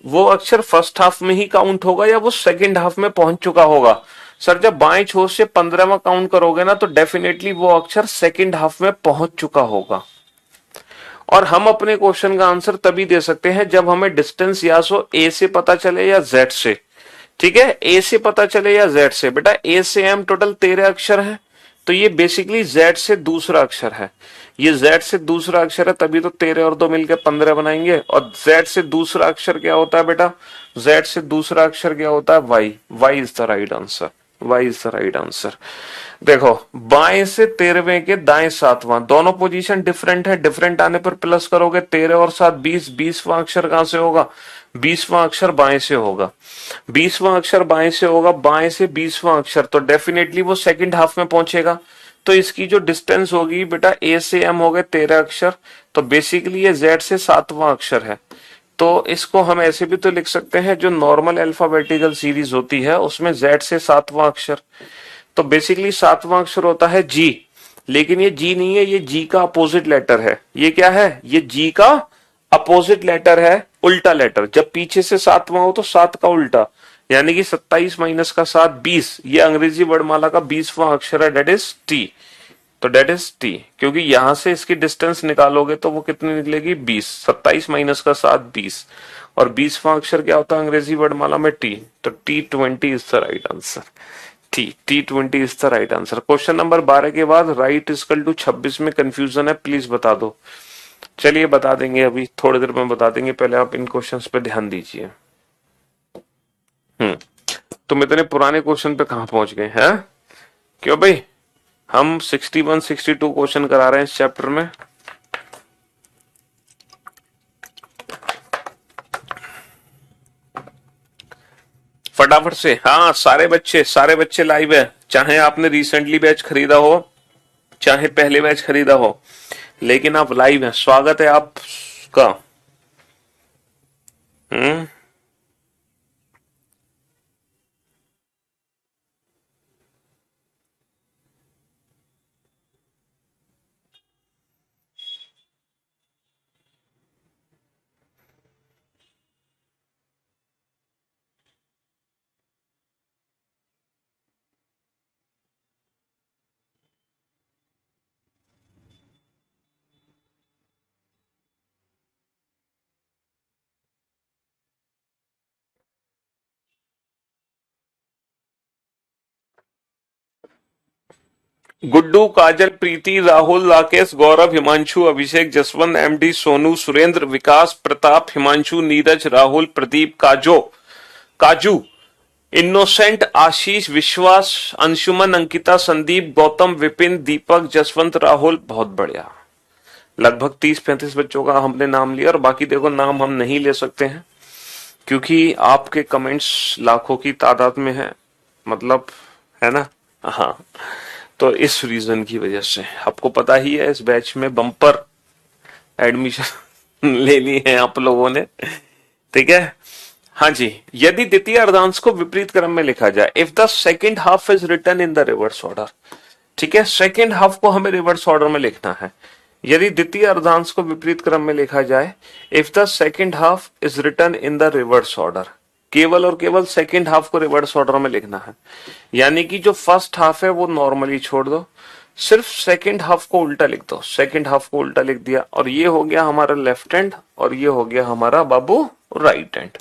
वो अक्षर फर्स्ट हाफ में ही काउंट होगा या वो सेकंड हाफ में पहुंच चुका होगा? सर जब बाएं छोर से 15वां काउंट करोगे ना तो डेफिनेटली वो अक्षर सेकंड हाफ में पहुंच चुका होगा। और हम अपने क्वेश्चन का आंसर तभी दे सकते हैं जब हमें डिस्टेंस या सो ए से पता चले या जेड से। ठीक है, ए से पता चले या जेड से। बेटा ए से एम टोटल 13 अक्षर है, तो ये बेसिकली जेड से दूसरा अक्षर है। ये जेड से दूसरा अक्षर है, तभी तो 13 और 2 मिलकर 15 बनाएंगे। और जेड से दूसरा अक्षर क्या होता है बेटा, जेड से दूसरा अक्षर क्या होता है, Y. Y is the right answer, Y is the right answer. देखो बाएं से 13वें के दाएं 7वां, दोनों पोजीशन डिफरेंट है। डिफरेंट आने पर प्लस करोगे, 13 और 7 20, 20वां अक्षर कहां से होगा, 20वां अक्षर बाएं से होगा। 20वां अक्षर बाएं से होगा, बाएं से 20वां अक्षर, तो डेफिनेटली वो सेकंड हाफ में पहुंचेगा। तो इसकी जो डिस्टेंस होगी बेटा, ए से एम हो गए 13 अक्षर, तो बेसिकली ये जेड से 7वां अक्षर है। तो इसको हम ऐसे भी तो लिख सकते हैं, जो नॉर्मल अल्फाबेटिकल सीरीज होती है उसमें जेड से 7वां अक्षर, तो बेसिकली 7वां अक्षर होता है जी। लेकिन ये जी नहीं है, ये जी का अपोजिट लेटर है। ये क्या है, ये जी का अपोजिट लेटर है, उल्टा लेटर। जब पीछे से 7वां हो तो 7 का उल्टा, यानी कि 27 माइनस का 7 20। ये अंग्रेजी वर्णमाला का 20वां अक्षर है, डेट इज टी। तो डेट इज टी, क्योंकि यहां से इसकी डिस्टेंस निकालोगे तो वो कितनी निकलेगी, 20। 27 माइनस का 7 20, और 20वां अक्षर क्या होता है अंग्रेजी वर्णमाला में, टी। तो T20 is the right answer. T20 is the right answer. Question number 12 के बाद राइट इक्वल टू 26 में कंफ्यूजन है, प्लीज बता दो। चलिए बता देंगे, अभी थोड़ी देर में बता देंगे, पहले आप इन क्वेश्चंस पे ध्यान दीजिए। तुम इतने पुराने क्वेश्चन पे कहां पहुंच गए हैं? क्यों भाई, हम 61 62 क्वेश्चन करा रहे हैं इस चैप्टर में। फटाफट से, हाँ सारे बच्चे लाइव है, चाहे आपने रिसेंटली बैच खरीदा हो चाहे पहले बैच खरीदा हो, लेकिन आप लाइव हैं, स्वागत है आपका। हम्म गुड्डू, काजल, प्रीति, राहुल, राकेश, गौरव, हिमांशु, अभिषेक, जसवंत, एमडी, सोनू, सुरेंद्र, विकास, प्रताप, हिमांशु, नीरज, राहुल, प्रदीप, काजू, इनोसेंट, आशीष, विश्वास, अंशुमन, अंकिता, संदीप, गौतम, विपिन, दीपक, जसवंत, राहुल, बहुत बढ़िया। लगभग 30-35 बच्चों का हमने नाम लिया, और बाकी देखो नाम हम नहीं ले सकते हैं क्योंकि आपके कमेंट्स लाखों की तादाद में है, मतलब, है ना। हाँ, तो इस रीजन की वजह से आपको पता ही है इस बैच में बम्पर एडमिशन ले ली है आप लोगों ने, ठीक है। हाँ जी, यदि द्वितीय अर्धांश को विपरीत क्रम में लिखा जाए, if the second half is written in the reverse order, ठीक है, सेकेंड हाफ को हमें रिवर्स ऑर्डर में लिखना है। यदि द्वितीय अर्धांश को विपरीत क्रम में लिखा जाए, if the second half is written in the reverse order, केवल और केवल सेकेंड हाफ को रिवर्स ऑर्डर में लिखना है। यानी कि जो फर्स्ट हाफ है वो नॉर्मली छोड़ दो, सिर्फ सेकेंड हाफ को उल्टा लिख दो। सेकेंड हाफ को उल्टा लिख दिया, और ये हो गया हमारा लेफ्ट हैंड, और ये हो गया हमारा बाबू राइट हैंड,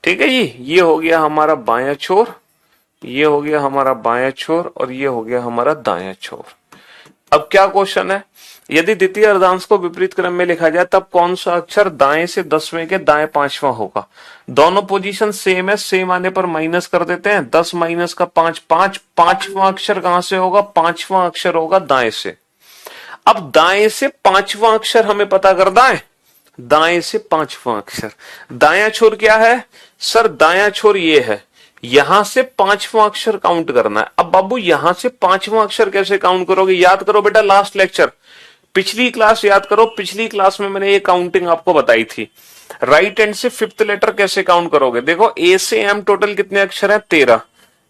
ठीक है जी। ये हो गया हमारा बायां छोर, ये हो गया हमारा बायां छोर, और ये हो गया हमारा दायां छोर। अब क्या क्वेश्चन है, यदि द्वितीय अर्धांश को विपरीत क्रम में लिखा जाए तब कौन सा अक्षर दाएं से 10वें के दाएं 5वां होगा। दोनों पोजीशन सेम है, सेम आने पर माइनस कर देते हैं, 10 माइनस का 5, 5, 5वां अक्षर कहां से होगा, 5वां अक्षर होगा दाएं से। अब दाएं से 5वां अक्षर हमें पता करना है, दाएं से 5वां अक्षर, दायां छोर क्या है सर, दायां छोर ये है, यहां से 5वां अक्षर काउंट करना है। अब बाबू यहां से 5वां अक्षर कैसे काउंट करोगे, याद करो बेटा लास्ट लेक्चर, पिछली क्लास याद करो, पिछली क्लास में मैंने ये काउंटिंग आपको बताई थी। राइट हैंड से फिफ्थ लेटर कैसे काउंट करोगे, देखो ए से एम टोटल कितने अक्षर है, 13,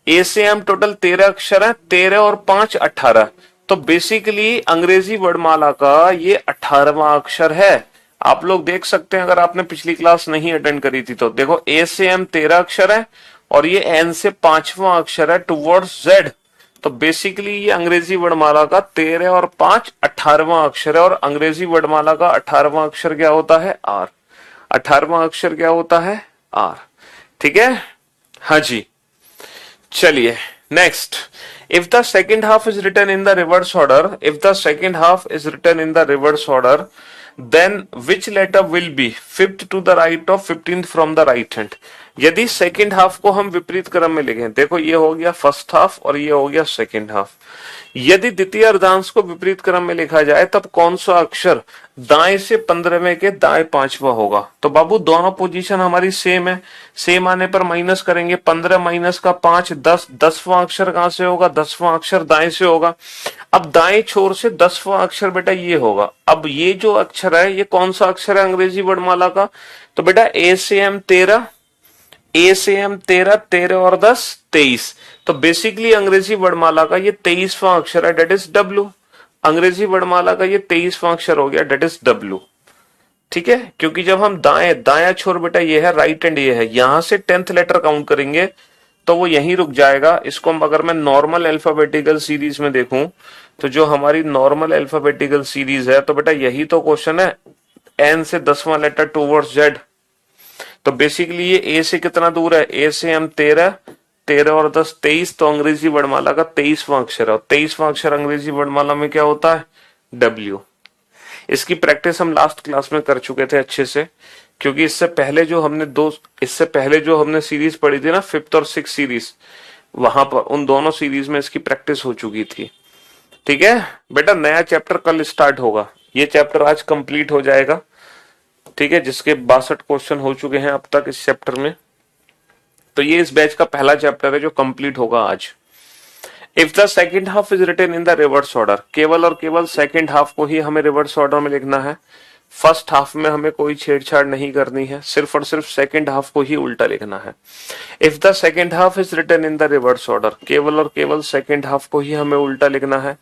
ए से एम टोटल 13 अक्षर है, 13 और 5 18, तो बेसिकली अंग्रेजी वर्णमाला का ये 18वां अक्षर है। आप लोग देख सकते हैं अगर आपने पिछली क्लास नहीं अटेंड करी थी तो, देखो ए से एम 13 अक्षर है, और ये एन से 5वां अक्षर है टुवर्ड्स जेड, तो बेसिकली ये अंग्रेजी वर्णमाला का 13 और 5 18वां अक्षर है, और अंग्रेजी वर्णमाला का 18वां अक्षर क्या होता है, आर। 18वां अक्षर क्या होता है, आर, ठीक है। हाँ जी, चलिए next, if the second half is written in the reverse order, if the second half is written in the reverse order, then which letter will be fifth to the right of 15th from the right hand। यदि second half को हम विपरीत क्रम में लिखें, देखो ये हो गया फर्स्ट हाफ और ये हो गया सेकेंड हाफ, यदि द्वितीय अर्धांश को विपरीत क्रम में लिखा जाए तब कौन सा अक्षर दाएं से 15वें के दाएं 5वां होगा। तो बाबू दोनों पोजीशन हमारी सेम है, सेम आने पर माइनस करेंगे, 15 माइनस का 5 10, 10वां अक्षर कहां से होगा, 10वां अक्षर दाएं से होगा। अब दाएं छोर से 10वां अक्षर बेटा ये होगा। अब ये जो अक्षर है ये कौन सा अक्षर है अंग्रेजी वर्णमाला का, तो बेटा ए से एम 13, ए से एम 13, 13 और 10 23, तो बेसिकली अंग्रेजी वर्णमाला का ये 23वां अक्षर है, डेट इज डब्ल्यू। अंग्रेजी वर्णमाला का ये 23वां अक्षर हो गया, डेट इज डब्ल्यू, ठीक है। क्योंकि जब हम दाया छोर बेटा ये है, राइट हैंड ये है, यहां से 10th लेटर काउंट करेंगे तो वो यहीं रुक जाएगा। इसको अगर मैं नॉर्मल अल्फाबेटिकल सीरीज में देखूं तो जो हमारी नॉर्मल अल्फाबेटिकल सीरीज है, तो बेटा यही तो क्वेश्चन है, एन से 10वां लेटर टूवर्ड्स जेड, तो बेसिकली ये ए से कितना दूर है, ए से हम 13, 13 और 10 23, तो अंग्रेजी वर्णमाला का 23वां अक्षर है, 23वां अक्षर अंग्रेजी वर्णमाला में क्या होता है, डब्ल्यू। इसकी प्रैक्टिस हम लास्ट क्लास में कर चुके थे अच्छे से, क्योंकि इससे पहले जो हमने सीरीज पढ़ी थी ना, 5th और 6th सीरीज, वहां पर उन दोनों सीरीज में इसकी प्रैक्टिस हो चुकी थी, ठीक है बेटा। नया चैप्टर कल स्टार्ट होगा, ये चैप्टर आज कंप्लीट हो जाएगा, ठीक है, जिसके 62 क्वेश्चन हो चुके हैं अब तक इस चैप्टर में। तो ये इस बैच का पहला चैप्टर है जो कंप्लीट होगा आज। If the second half is written in the reverse order, केवल और केवल सेकेंड हाफ को ही हमें रिवर्स ऑर्डर में लिखना है, फर्स्ट हाफ में हमें कोई छेड़छाड़ नहीं करनी है, सिर्फ और सिर्फ सेकेंड हाफ को ही उल्टा लिखना है। If the second half is written in the reverse order, केवल और केवल सेकेंड हाफ को ही हमें उल्टा लिखना है,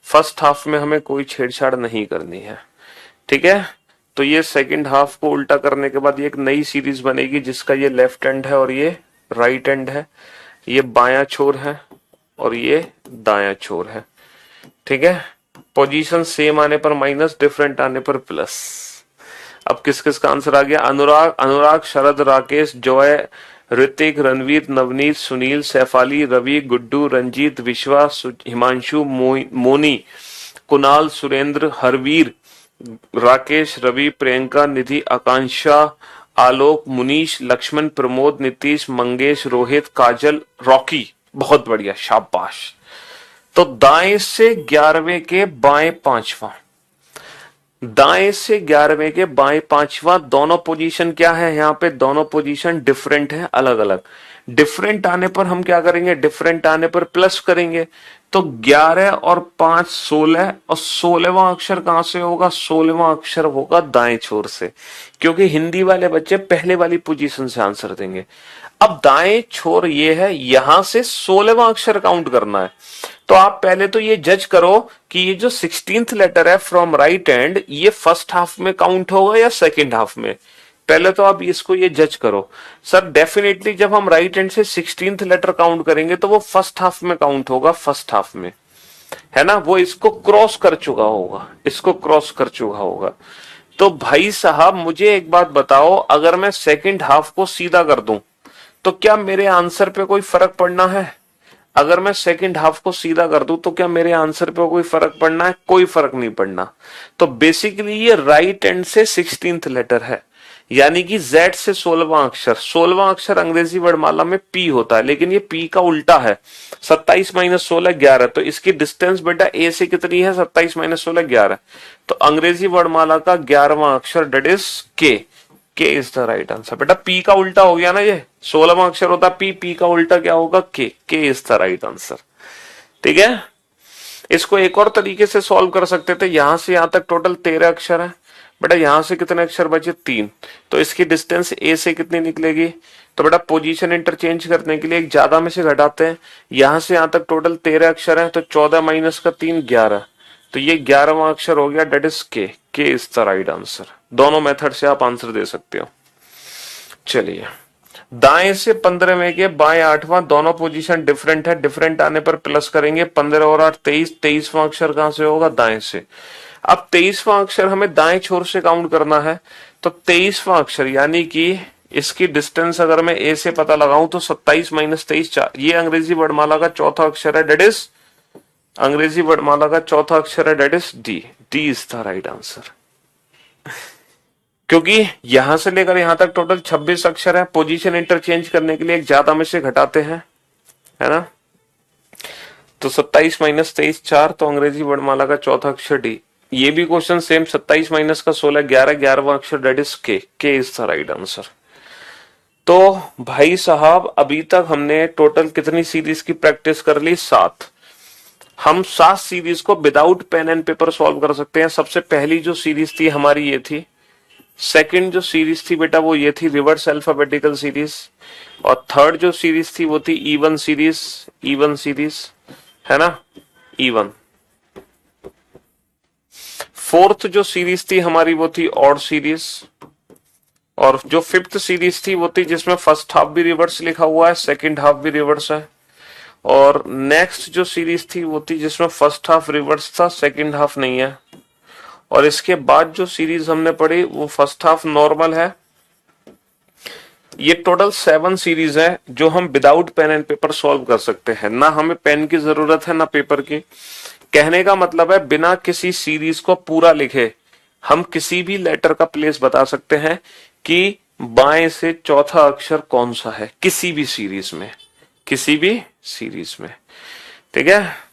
फर्स्ट हाफ में हमें कोई छेड़छाड़ नहीं करनी है, ठीक है। तो ये सेकेंड हाफ को उल्टा करने के बाद ये एक नई सीरीज बनेगी जिसका ये लेफ्ट हैंड है और ये राइट हैंड है, ये बायां छोर है और ये दायां छोर है, ठीक है। पोजीशन सेम आने पर माइनस, डिफरेंट आने पर प्लस। अब किस किस का आंसर आ गया, अनुराग, शरद, राकेश, जॉय, ऋतिक, रणवीर, नवनीत, सुनील, सैफाली, रवि, गुड्डू, रंजीत, विश्वास, हिमांशु, मोनी, कुणाल, सुरेंद्र, हरवीर, राकेश, रवि, प्रियंका, निधि, आकांक्षा, आलोक, मुनीश, लक्ष्मण, प्रमोद, नीतीश, मंगेश, रोहित, काजल, रॉकी, बहुत बढ़िया, शाबाश। तो दाएं से 11वें के बाएं 5वां, दाएं से 11वें के बाएं पांचवा, दोनों पोजीशन क्या है यहाँ पे, दोनों पोजीशन डिफरेंट है, अलग अलग। डिफरेंट आने पर हम क्या करेंगे, डिफरेंट आने पर प्लस करेंगे। तो 11 और 5 16, और 16वां अक्षर कहां से होगा, 16वां अक्षर होगा दाएं छोर से, क्योंकि हिंदी वाले बच्चे पहले वाली पोजीशन से आंसर देंगे। अब दाएं छोर ये है, यहां से 16वां अक्षर काउंट करना है। तो आप पहले तो ये जज करो कि ये जो 16th लेटर है फ्रॉम राइट हैंड, ये फर्स्ट हाफ में काउंट होगा या सेकेंड हाफ में। पहले तो आप इसको ये जज करो। सर डेफिनेटली जब हम राइट हैंड से 16th लेटर काउंट करेंगे तो वो फर्स्ट हाफ में काउंट होगा, फर्स्ट हाफ में, है ना, वो इसको क्रॉस कर चुका होगा, इसको क्रॉस कर चुका होगा। तो भाई साहब मुझे एक बात बताओ, अगर मैं सेकेंड हाफ को सीधा कर दूं तो क्या मेरे आंसर पे कोई फर्क पड़ना है? अगर मैं सेकंड हाफ को सीधा कर दूं तो क्या मेरे आंसर पे कोई फर्क पड़ना है? कोई फर्क नहीं पड़ना। तो बेसिकली ये राइट हैंड से 16th लेटर है, यानी कि Z से 16वां अक्षर। 16वां अक्षर अंग्रेजी वर्णमाला में P होता है, लेकिन ये P का उल्टा है। 27 माइनस 16 11, तो इसकी डिस्टेंस बेटा A से कितनी है, 27 माइनस 16 11। तो अंग्रेजी वर्णमाला का 11वां अक्षर डेट इज K। के इज द राइट आंसर। बेटा पी का उल्टा हो गया ना, ये 16वां अक्षर होता पी, पी का उल्टा क्या होगा, के इज द राइट आंसर। ठीक है, इसको एक और तरीके से सॉल्व कर सकते थे। यहां से यहां तक टोटल 13 अक्षर है बेटा, यहां से कितने अक्षर बचे, 3। तो इसकी डिस्टेंस ए से कितनी निकलेगी, तो बेटा पोजीशन इंटरचेंज करने के लिए एक ज्यादा में से घटाते हैं। यहां से यहां तक टोटल 13 अक्षर है, तो 14 माइनस का 3 11, तो ये 11वां अक्षर हो गया, डेट इज के इज द राइट आंसर। दोनों मेथड से आप आंसर दे सकते हो। चलिए, दाएं से 15वें के बाएं 8वां, दोनों पोजीशन डिफरेंट है, डिफरेंट आने पर प्लस करेंगे। 15 और 8 23, 23वां अक्षर कहां से होगा, दाएं से। अब 23वां अक्षर हमें दाएं छोर से काउंट करना है, तो 23वां अक्षर यानी कि इसकी डिस्टेंस अगर मैं ए से पता लगाऊं तो 27 माइनस 23 4, ये अंग्रेजी वर्णमाला का चौथा अक्षर है, डेट इज अंग्रेजी वर्णमाला का चौथा अक्षर है, that is D. D is the right answer. क्योंकि यहां से लेकर यहां तक टोटल 26 अक्षर है, पोजीशन इंटरचेंज करने के लिए एक ज्यादा में से घटाते हैं, है ना। तो 27 माइनस 23 4, तो अंग्रेजी वर्णमाला का चौथा अक्षर डी। ये भी क्वेश्चन सेम, 27 माइनस का 16 11, 11वां अक्षर डेट इज के इज द राइट आंसर। तो भाई साहब अभी तक हमने टोटल कितनी सीरीज की प्रैक्टिस कर ली, 7। हम 7 सीरीज को without pen and paper solve कर सकते हैं। सबसे पहली जो सीरीज थी हमारी ये थी। सेकंड जो सीरीज थी बेटा वो ये थी रिवर्स अल्फाबेटिकल सीरीज। और थर्ड जो सीरीज थी वो थी इवन सीरीज, इवन सीरीज, है ना, इवन। फोर्थ जो सीरीज थी हमारी वो थी ऑड सीरीज। और जो फिफ्थ सीरीज थी वो थी जिसमें फर्स्ट हाफ भी रिवर्स लिखा हुआ है, सेकंड हाफ भी रिवर्स है। और नेक्स्ट जो सीरीज थी वो थी जिसमें फर्स्ट हाफ रिवर्स था, सेकंड हाफ नहीं है। और इसके बाद जो सीरीज हमने पढ़ी वो फर्स्ट हाफ नॉर्मल है। ये टोटल 7 सीरीज है जो हम without pen and paper solve कर सकते हैं। ना हमें पेन की जरूरत है ना पेपर की। कहने का मतलब है बिना किसी सीरीज को पूरा लिखे हम किसी भी लेटर का प्लेस बता सकते हैं कि बाएं से चौथा अक्षर कौन सा है, किसी भी सीरीज में, किसी भी सीरीज में। ठीक है,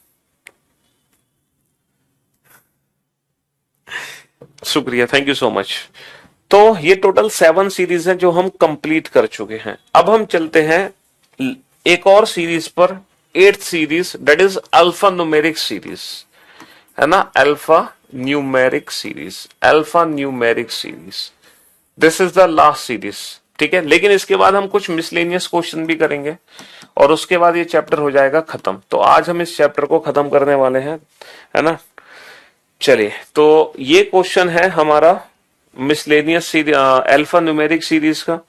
शुक्रिया, थैंक यू सो मच। तो ये टोटल 7 सीरीज है जो हम कंप्लीट कर चुके हैं। अब हम चलते हैं एक और सीरीज पर, 8th series, that is alpha numeric series, है ना, alpha numeric series, alpha numeric series. This is the last series. ठीक है, लेकिन इसके बाद हम कुछ मिसलेनियस क्वेश्चन भी करेंगे और उसके बाद ये चैप्टर हो जाएगा खत्म। तो आज हम इस चैप्टर को खत्म करने वाले हैं, है ना। चलिए, तो ये क्वेश्चन है हमारा मिसलेनियस अल्फा न्यूमेरिक सीरीज का।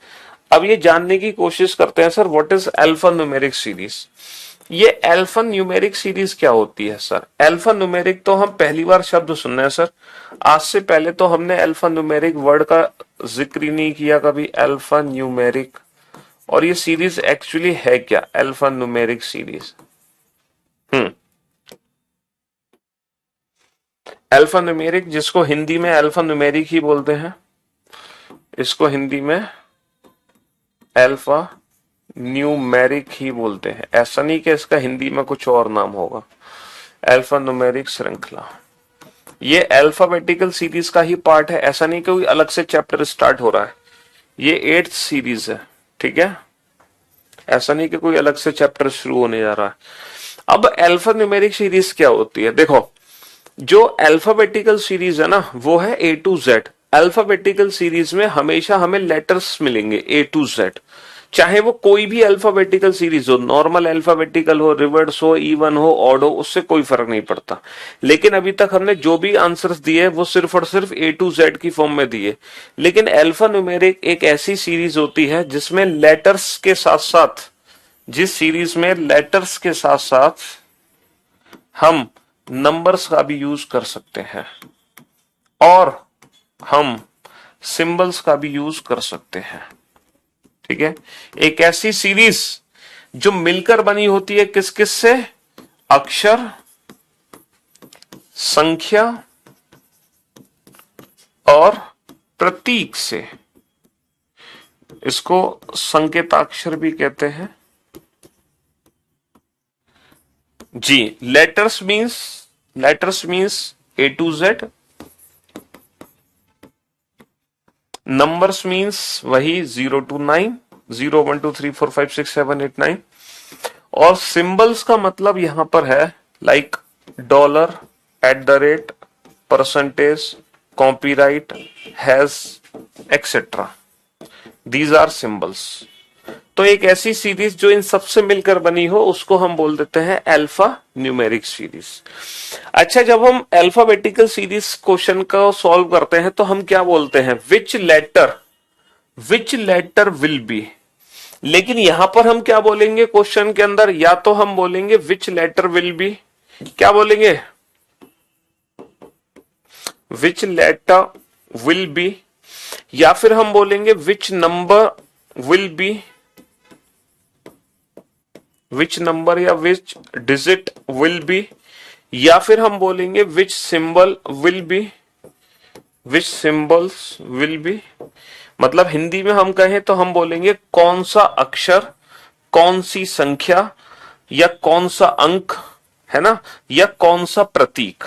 अब ये जानने की कोशिश करते हैं sir what is alpha numeric series. ये अल्फा न्यूमेरिक सीरीज क्या होती है सर? अल्फा न्यूमेरिक तो हम पहली बार शब्द सुन रहे हैं सर। आज से पहले तो हमने अल्फा न्यूमेरिक वर्ड का जिक्र ही नहीं किया कभी, अल्फा न्यूमेरिक। और ये सीरीज एक्चुअली है क्या, alpha numeric series? Alpha numeric, जिसको हिंदी में अल्फा न्यूमेरिक ही बोलते हैं, इसको हिंदी में अल्फा न्यूमेरिक ही बोलते हैं। ऐसा नहीं कि इसका हिंदी में कुछ और नाम होगा। अल्फा न्यूमेरिक श्रृंखला, ये अल्फाबेटिकल सीरीज का ही पार्ट है, ऐसा नहीं कोई अलग से चैप्टर स्टार्ट हो रहा है। ये 8th सीरीज है, ठीक है, ऐसा नहीं कि कोई अलग से चैप्टर शुरू होने जा रहा है। अब अल्फा न्यूमेरिक सीरीज क्या होती है? देखो, जो अल्फाबेटिकल सीरीज है ना वो है ए टू जेड। अल्फाबेटिकल सीरीज में हमेशा हमें लेटर्स मिलेंगे ए टू जेड, चाहे वो कोई भी अल्फाबेटिकल सीरीज हो, नॉर्मल अल्फाबेटिकल हो, रिवर्स हो, इवन हो, ऑड हो, उससे कोई फर्क नहीं पड़ता। लेकिन अभी तक हमने जो भी आंसर्स दिए वो सिर्फ और सिर्फ ए टू जेड की फॉर्म में दिए। लेकिन अल्फा न्यूमेरिक एक ऐसी सीरीज होती है जिसमें लेटर्स के साथ साथ, जिस सीरीज में लेटर्स के साथ साथ हम नंबर्स का भी यूज कर सकते हैं और हम सिंबल्स का भी यूज कर सकते हैं, ठीक है। एक ऐसी सीरीज जो मिलकर बनी होती है किस किस से? अक्षर, संख्या और प्रतीक से। इसको संकेताक्षर भी कहते हैं जी। Letters means A to Z, numbers means वही 0 to 9, 0 1 2 3 4 5 6 7 8 9, और सिंबल्स का मतलब यहां पर है like dollar, at the rate, percentage, copyright, hash, etcetera. These are symbols. तो एक ऐसी सीरीज जो इन सबसे मिलकर बनी हो उसको हम बोल देते हैं अल्फा न्यूमेरिक सीरीज। अच्छा, जब हम अल्फाबेटिकल सीरीज क्वेश्चन को सॉल्व करते हैं तो हम क्या बोलते हैं? विच लेटर विल बी। लेकिन यहां पर हम क्या बोलेंगे क्वेश्चन के अंदर? या तो हम बोलेंगे विच लेटर विल बी, क्या बोलेंगे? विच लेटर विल बी, या फिर हम बोलेंगे which number will be, which number या विच डिजिट विल बी, या फिर हम बोलेंगे विच symbol will be, which symbols will be. मतलब हिंदी में हम कहें तो हम बोलेंगे कौन सा अक्षर, कौन सी संख्या, या कौन सा अंक, है ना, या कौन सा प्रतीक,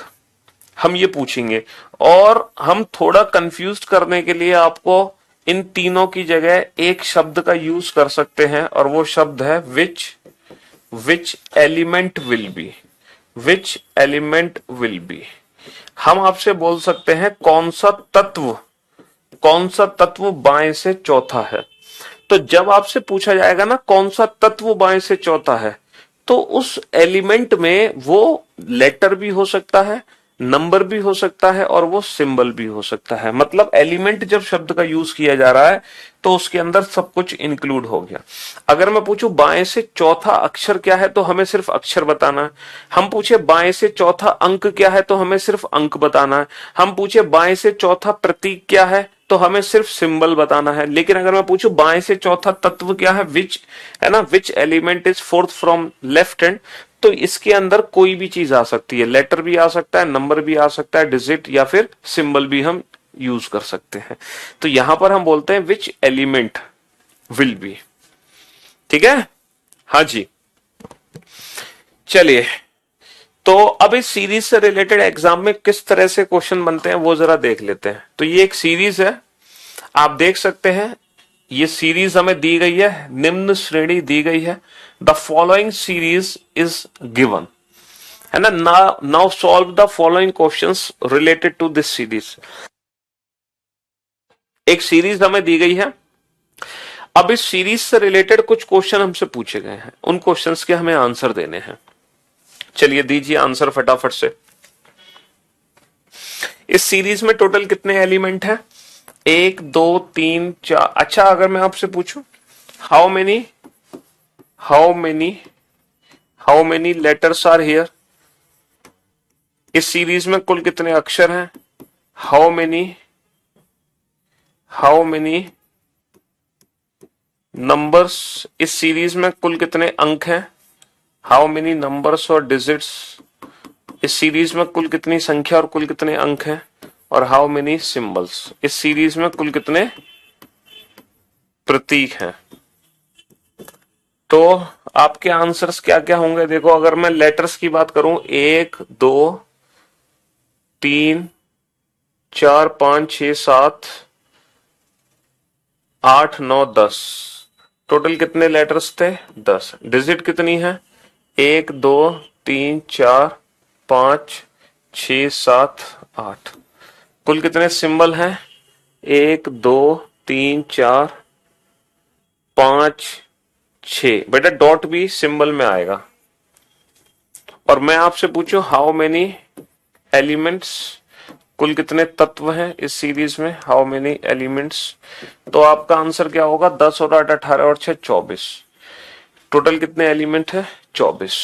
हम ये पूछेंगे। और हम थोड़ा कंफ्यूज करने के लिए आपको इन तीनों की जगह एक शब्द का यूज कर सकते हैं और वो शब्द है which element will B, which element will B. हम आपसे बोल सकते हैं कौन सा तत्व बाएं से चौथा है। तो जब आपसे पूछा जाएगा ना कौन सा तत्व बाएं से चौथा है, तो उस एलिमेंट में वो लेटर भी हो सकता है, नंबर भी हो सकता है और वो सिंबल भी हो सकता है। मतलब एलिमेंट जब शब्द का यूज किया जा रहा है तो उसके अंदर सब कुछ इंक्लूड हो गया। अगर मैं पूछूं बाएं से चौथा अक्षर क्या है तो हमें सिर्फ अक्षर बताना है। हम पूछे बाएं से चौथा अंक क्या है तो हमें सिर्फ अंक बताना है। हम पूछे बाएं से चौथा प्रतीक क्या है तो हमें सिर्फ सिंबल बताना है। लेकिन अगर मैं पूछूं बाएं से चौथा तत्व क्या है, विच, है ना, which element is fourth from left hand, तो इसके अंदर कोई भी चीज आ सकती है। लेटर भी आ सकता है, नंबर भी आ सकता है, डिजिट या फिर सिंबल भी हम यूज कर सकते हैं। तो यहां पर हम बोलते हैं विच एलिमेंट विल बी, ठीक है। हाँ जी, चलिए, तो अब इस सीरीज से रिलेटेड एग्जाम में किस तरह से क्वेश्चन बनते हैं वो जरा देख लेते हैं। तो ये एक सीरीज है, आप देख सकते हैं, ये सीरीज हमें दी गई है, निम्न श्रेणी दी गई है। The following series is given, है ना। Now solve the following questions related to this series. एक सीरीज हमें दी गई है, अब इस सीरीज से रिलेटेड कुछ क्वेश्चन हमसे पूछे गए हैं, उन क्वेश्चंस के हमें आंसर देने हैं। चलिए दीजिए आंसर फटाफट से। इस सीरीज में टोटल कितने एलिमेंट हैं? 1 2 3 4। अच्छा, अगर मैं आपसे पूछूं how many letters are here, इस सीरीज में कुल कितने अक्षर हैं? हाउ मेनी नंबर्स, इस सीरीज में कुल कितने अंक हैं? हाउ मेनी नंबर्स और डिजिट्स, इस सीरीज में कुल कितनी संख्या और कुल कितने अंक हैं? और हाउ मेनी सिंबल्स, इस सीरीज में कुल कितने प्रतीक हैं? तो आपके आंसर्स क्या क्या होंगे? देखो, अगर मैं लेटर्स की बात करूं 1 2 3 4 5 6 7 8 9 10। टोटल कितने लेटर्स थे? 10। डिजिट कितनी है? 1 2 3 4 5 6 7 8। कुल कितने सिंबल हैं? 1 2 3 4 5 6। बेटा डॉट भी सिंबल में आएगा। और मैं आपसे पूछूं हाउ मेनी एलिमेंट्स, कुल कितने तत्व हैं इस सीरीज में, हाउ मेनी एलिमेंट्स, तो आपका आंसर क्या होगा? 10 और 8 18 और 6 24। टोटल कितने एलिमेंट है? 24।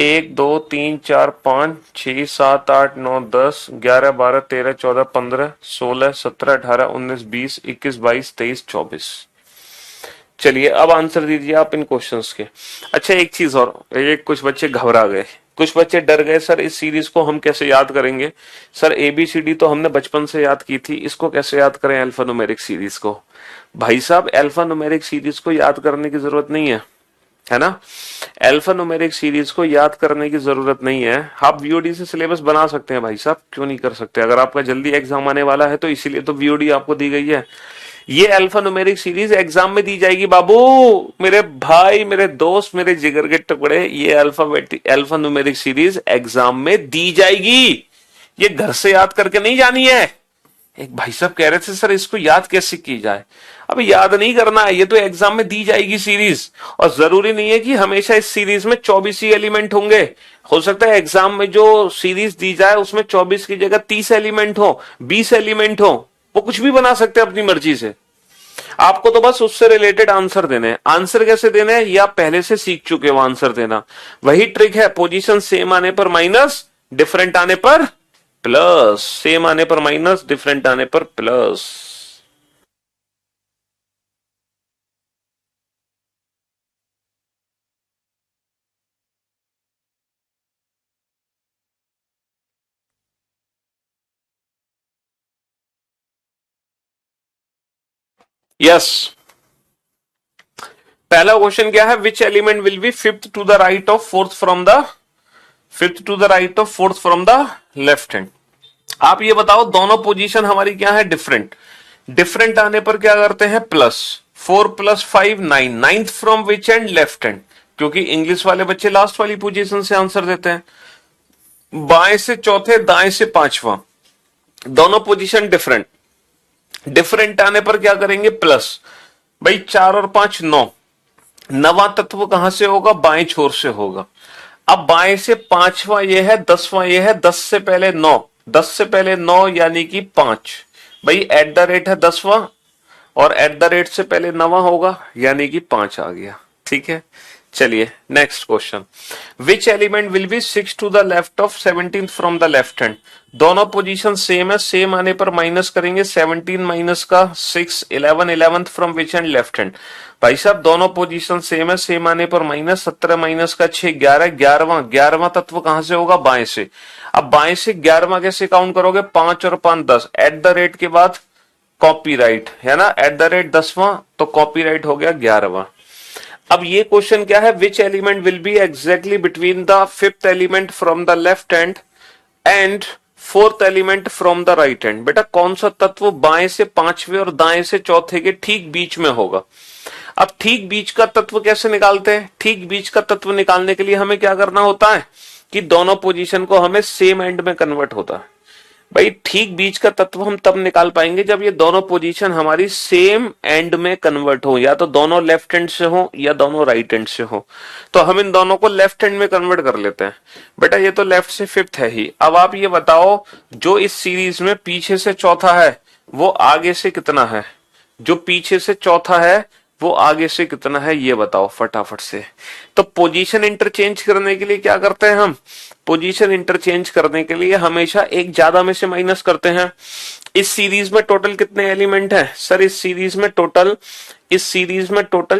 1 2 3 4 5 6 7 8 9 10 11 12 13 14 15 16 17 18 19 20 21 22 23 24। चलिए अब आंसर दीजिए आप इन क्वेश्चंस के। अच्छा एक चीज और, एक कुछ बच्चे घबरा गए, कुछ बच्चे डर गए, सर इस सीरीज को हम कैसे याद करेंगे? सर एबीसीडी तो हमने बचपन से याद की थी, इसको कैसे याद करें अल्फा न्यूमेरिक सीरीज को? भाई साहब अल्फा न्यूमेरिक सीरीज को याद करने की जरूरत नहीं है ना? अल्फा न्यूमेरिक सीरीज को याद करने की जरूरत नहीं है। आप वीओडी से सिलेबस बना सकते हैं भाई साहब, क्यों नहीं कर सकते? अगर आपका जल्दी एग्जाम आने वाला है तो इसीलिए तो वीओडी आपको दी गई है। ये अल्फा न्यूमेरिक सीरीज एग्जाम में दी जाएगी बाबू, मेरे भाई, मेरे दोस्त, मेरे जिगर के टुकड़े, ये अल्फा न्यूमेरिक सीरीज एग्जाम में दी जाएगी। ये घर से याद करके नहीं जानी है। एक भाई साहब कह रहे थे सर इसको याद कैसे की जाए? अब याद नहीं करना है, ये तो एग्जाम में दी जाएगी सीरीज। और जरूरी नहीं है कि हमेशा इस सीरीज में 24 ही एलिमेंट होंगे। हो सकता है एग्जाम में जो सीरीज दी जाए उसमें 24 की जगह 30 एलिमेंट हो, 20 एलिमेंट हो, वो कुछ भी बना सकते हैं अपनी मर्जी से। आपको तो बस उससे रिलेटेड आंसर देने हैं। आंसर कैसे देने हैं ये आप पहले से सीख चुके हो आंसर देना। वही ट्रिक है, पोजीशन सेम आने पर माइनस, डिफरेंट आने पर प्लस, सेम आने पर माइनस, डिफरेंट आने पर प्लस। यस। पहला क्वेश्चन क्या है? Which element will be fifth to the right of fourth from the, fifth to the right of fourth from the left hand. आप ये बताओ दोनों पोजीशन हमारी क्या है? डिफरेंट। डिफरेंट आने पर क्या करते हैं? Plus. 4 + 5 9। Ninth from which and? Left hand, क्योंकि इंग्लिश वाले बच्चे लास्ट वाली पोजीशन से आंसर देते हैं। बाएं से चौथे, दाएं से पांचवा, दोनों पोजीशन डिफरेंट। डिफरेंट आने पर क्या करेंगे? प्लस। भाई 4 और 5 9, नवा तत्व कहां से होगा? बाएं छोर से होगा। अब बाएं से पांचवा ये है, 10वां ये है, 10 से पहले 9, 10 से पहले 9 यानी कि 5। भाई एट द रेट है 10वां और एट द रेट से पहले 9वां होगा यानी कि 5 आ गया। ठीक है, चलिए next question. Which element will be 6 to the left of 17 from the left hand? दोनों पोजीशन सेम है, सेम आने पर माइनस करेंगे। 17 माइनस का 6, 11 11th from which and? Left hand. भाई साहब दोनों पोजीशन सेम है, सेम आने पर माइनस। 17 माइनस का 6, 11, 11वां तत्व कहां से होगा? बाएं से। अब बाएं से 11वां कैसे काउंट करोगे? 5 और 5 10, एट द रेट के बाद कॉपीराइट है ना, एट द रेट 10वां, तो कॉपीराइट हो गया 11वां। अब ये क्वेश्चन क्या है? Which element will be exactly between the fifth element from the left hand and fourth element from the right hand? बेटा कौन सा तत्व बाएं से पांचवे और दाएं से चौथे के ठीक बीच में होगा? अब ठीक बीच का तत्व कैसे निकालते हैं? ठीक बीच का तत्व निकालने के लिए हमें क्या करना होता है कि दोनों पोजीशन को हमें सेम एंड में कन्वर्ट होता है। भाई ठीक बीच का तत्व हम तब निकाल पाएंगे जब ये दोनों पोजीशन हमारी सेम एंड में कन्वर्ट हो, या तो दोनों लेफ्ट हैंड से हो या दोनों राइट हैंड से हो। तो हम इन दोनों को लेफ्ट हैंड में कन्वर्ट कर लेते हैं। बेटा ये तो लेफ्ट से फिफ्थ है ही। अब आप ये बताओ जो इस सीरीज में पीछे से चौथा है वो आगे से कितना है? जो पीछे से चौथा है वो आगे से कितना है ये बताओ फटाफट से। तो पोजीशन इंटरचेंज करने के लिए क्या करते हैं हम? पोजीशन इंटरचेंज करने के लिए हमेशा एक ज्यादा में से माइनस करते हैं। इस सीरीज में टोटल कितने एलिमेंट हैं? सर इस सीरीज में टोटल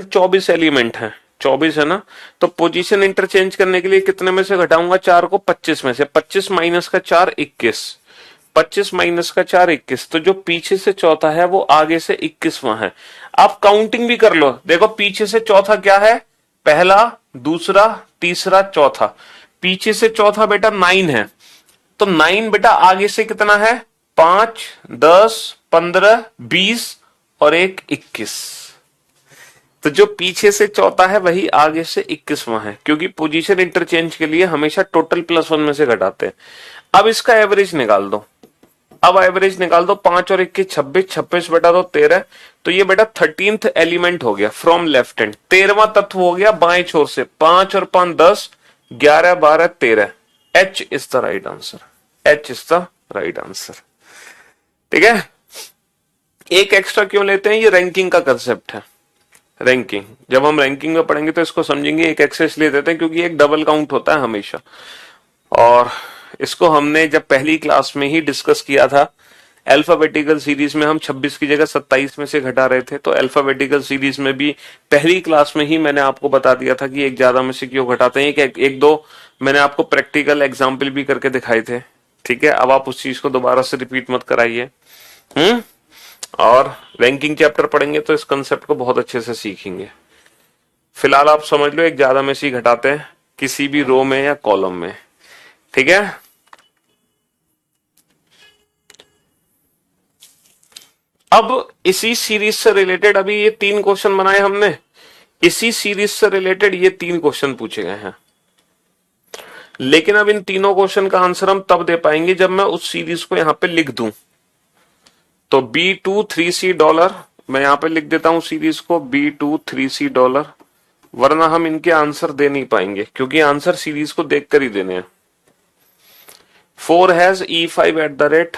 24 एलिमेंट हैं। 24 है ना, तो पोजीशन इंटरचेंज करने के लिए कितने में से घटाऊंगा? 4 को 25 में से। 25 माइनस का 4 21, 25 माइनस का 4 21। तो जो पीछे से चौथा है वो आगे से 21वां है। आप काउंटिंग भी कर लो, देखो पीछे से चौथा क्या है? पहला, दूसरा, तीसरा, चौथा। पीछे से चौथा बेटा 9 है, तो 9 बेटा आगे से कितना है, 5, 10, 15, 20 और एक 21। तो जो पीछे से चौथा है वही आगे से 21वां है, क्योंकि पोजीशन इंटरचेंज के लिए हमेशा टोटल +1 में से घटाते हैं। अब इसका एवरेज निकाल दो, अब एवरेज निकाल दो, 5 और 21 26, 26 बटा दो 13, तो ये बेटा 13th एलिमेंट हो गया फ्रॉम लेफ्ट हैंड, 13वां तत्व हो गया बाएं छोर से, 5 और 5 10, 11 12 13, H is the right answer, H is the right answer. ठीक है, एक एक्स्ट्रा क्यों लेते हैं, ये रैंकिंग का कंसेप्ट है। रैंकिंग जब हम रैंकिंग में पढ़ेंगे तो इसको समझेंगे, एक एक्स्ट्रा इसलिए देते हैं क्योंकि एक डबल काउंट होता है हमेशा, और इसको हमने जब पहली क्लास में ही डिस्कस किया था। अल्फाबेटिकल सीरीज में हम 26 की जगह 27 में से घटा रहे थे, तो अल्फाबेटिकल सीरीज में भी पहली क्लास में ही मैंने आपको बता दिया था कि एक ज्यादा में से क्यों घटाते हैं। एक दो मैंने आपको प्रैक्टिकल एग्जाम्पल भी करके दिखाए थे। ठीक है, अब आप उस चीज को दोबारा से रिपीट मत कराइए। और रैंकिंग चैप्टर पढ़ेंगे तो इस कंसेप्ट को बहुत अच्छे से सीखेंगे। फिलहाल आप समझ लो, एक ज्यादा में से घटाते हैं किसी भी रो में या कॉलम में। ठीक है, अब इसी सीरीज से रिलेटेड अभी ये 3 क्वेश्चन बनाए हमने, इसी सीरीज से रिलेटेड ये 3 क्वेश्चन पूछे गए हैं, लेकिन अब इन तीनों क्वेश्चन का आंसर हम तब दे पाएंगे जब मैं उस सीरीज को यहां पे लिख दूं। तो $B23C, मैं यहां पे लिख देता हूं सीरीज को $B23C, वरना हम इनके आंसर दे नहीं पाएंगे क्योंकि आंसर सीरीज को देखकर ही देने हैं। 4 has E5 at the rate,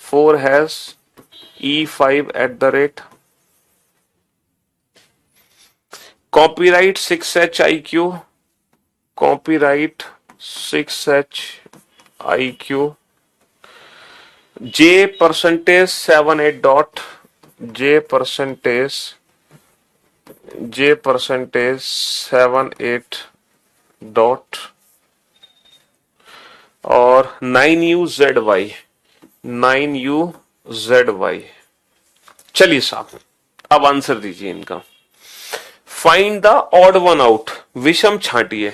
4 has E5 at the rate, copyright 6HIQ, copyright 6HIQ, J percentage 78 dot, J percentage 78 dot, और 9UZY, 9UZY। चलिए साहब, अब आंसर दीजिए इनका। Find the odd one out, विषम छांटिए,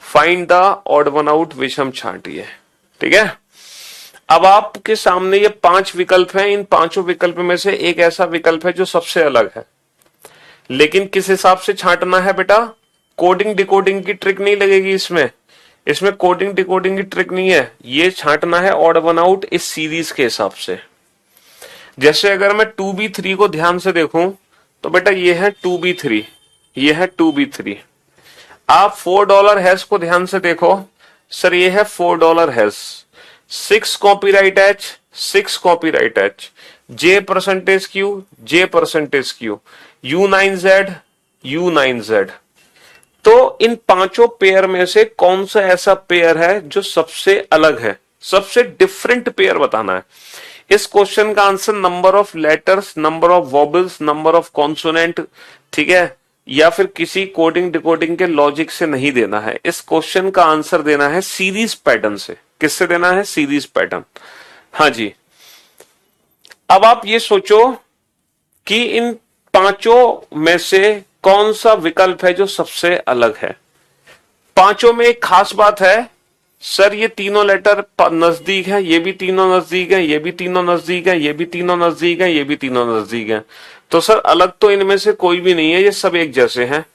find the odd one out, विषम छांटिए। ठीक है, अब आपके सामने ये 5 विकल्प हैं, इन पांचों विकल्प में से एक ऐसा विकल्प है जो सबसे अलग है, लेकिन किस हिसाब से छांटना है बेटा, कोडिंग डिकोडिंग की ट्रिक नहीं लगेगी इसमें, इसमें कोडिंग डिकोडिंग की ट्रिक नहीं है, ये छांटना है ऑड वन आउट इस सीरीज के हिसाब से। जैसे अगर मैं 2B3 को ध्यान से देखूं तो बेटा ये है 2B3, ये है 2B3। आप $4 हैश को ध्यान से देखो, सर ये है $4 hash, 6 copyright H, 6 copyright H, J percentage Q, J percentage Q, U9Z, U9Z। तो इन पांचों पेयर में से कौन सा ऐसा पेयर है जो सबसे अलग है, सबसे डिफरेंट पेयर बताना है। इस क्वेश्चन का answer number of letters, number of वॉबल्स, number of consonant, ठीक है, या फिर किसी कोडिंग डिकोडिंग के लॉजिक से नहीं देना है। इस क्वेश्चन का आंसर देना है सीरीज पैटर्न से। किससे देना है, सीरीज पैटर्न। हाँ जी, अब आप ये सोचो कि इन पांचों में से कौन सा विकल्प है जो सबसे अलग है। पांचों में एक खास बात है, सर ये तीनों लेटर नजदीक है, ये भी तीनों नजदीक है, ये भी तीनों नजदीक है, ये भी तीनों नजदीक है, ये भी तीनों नजदीक है, तो सर अलग तो इनमें से कोई भी नहीं है, ये सब एक जैसे हैं।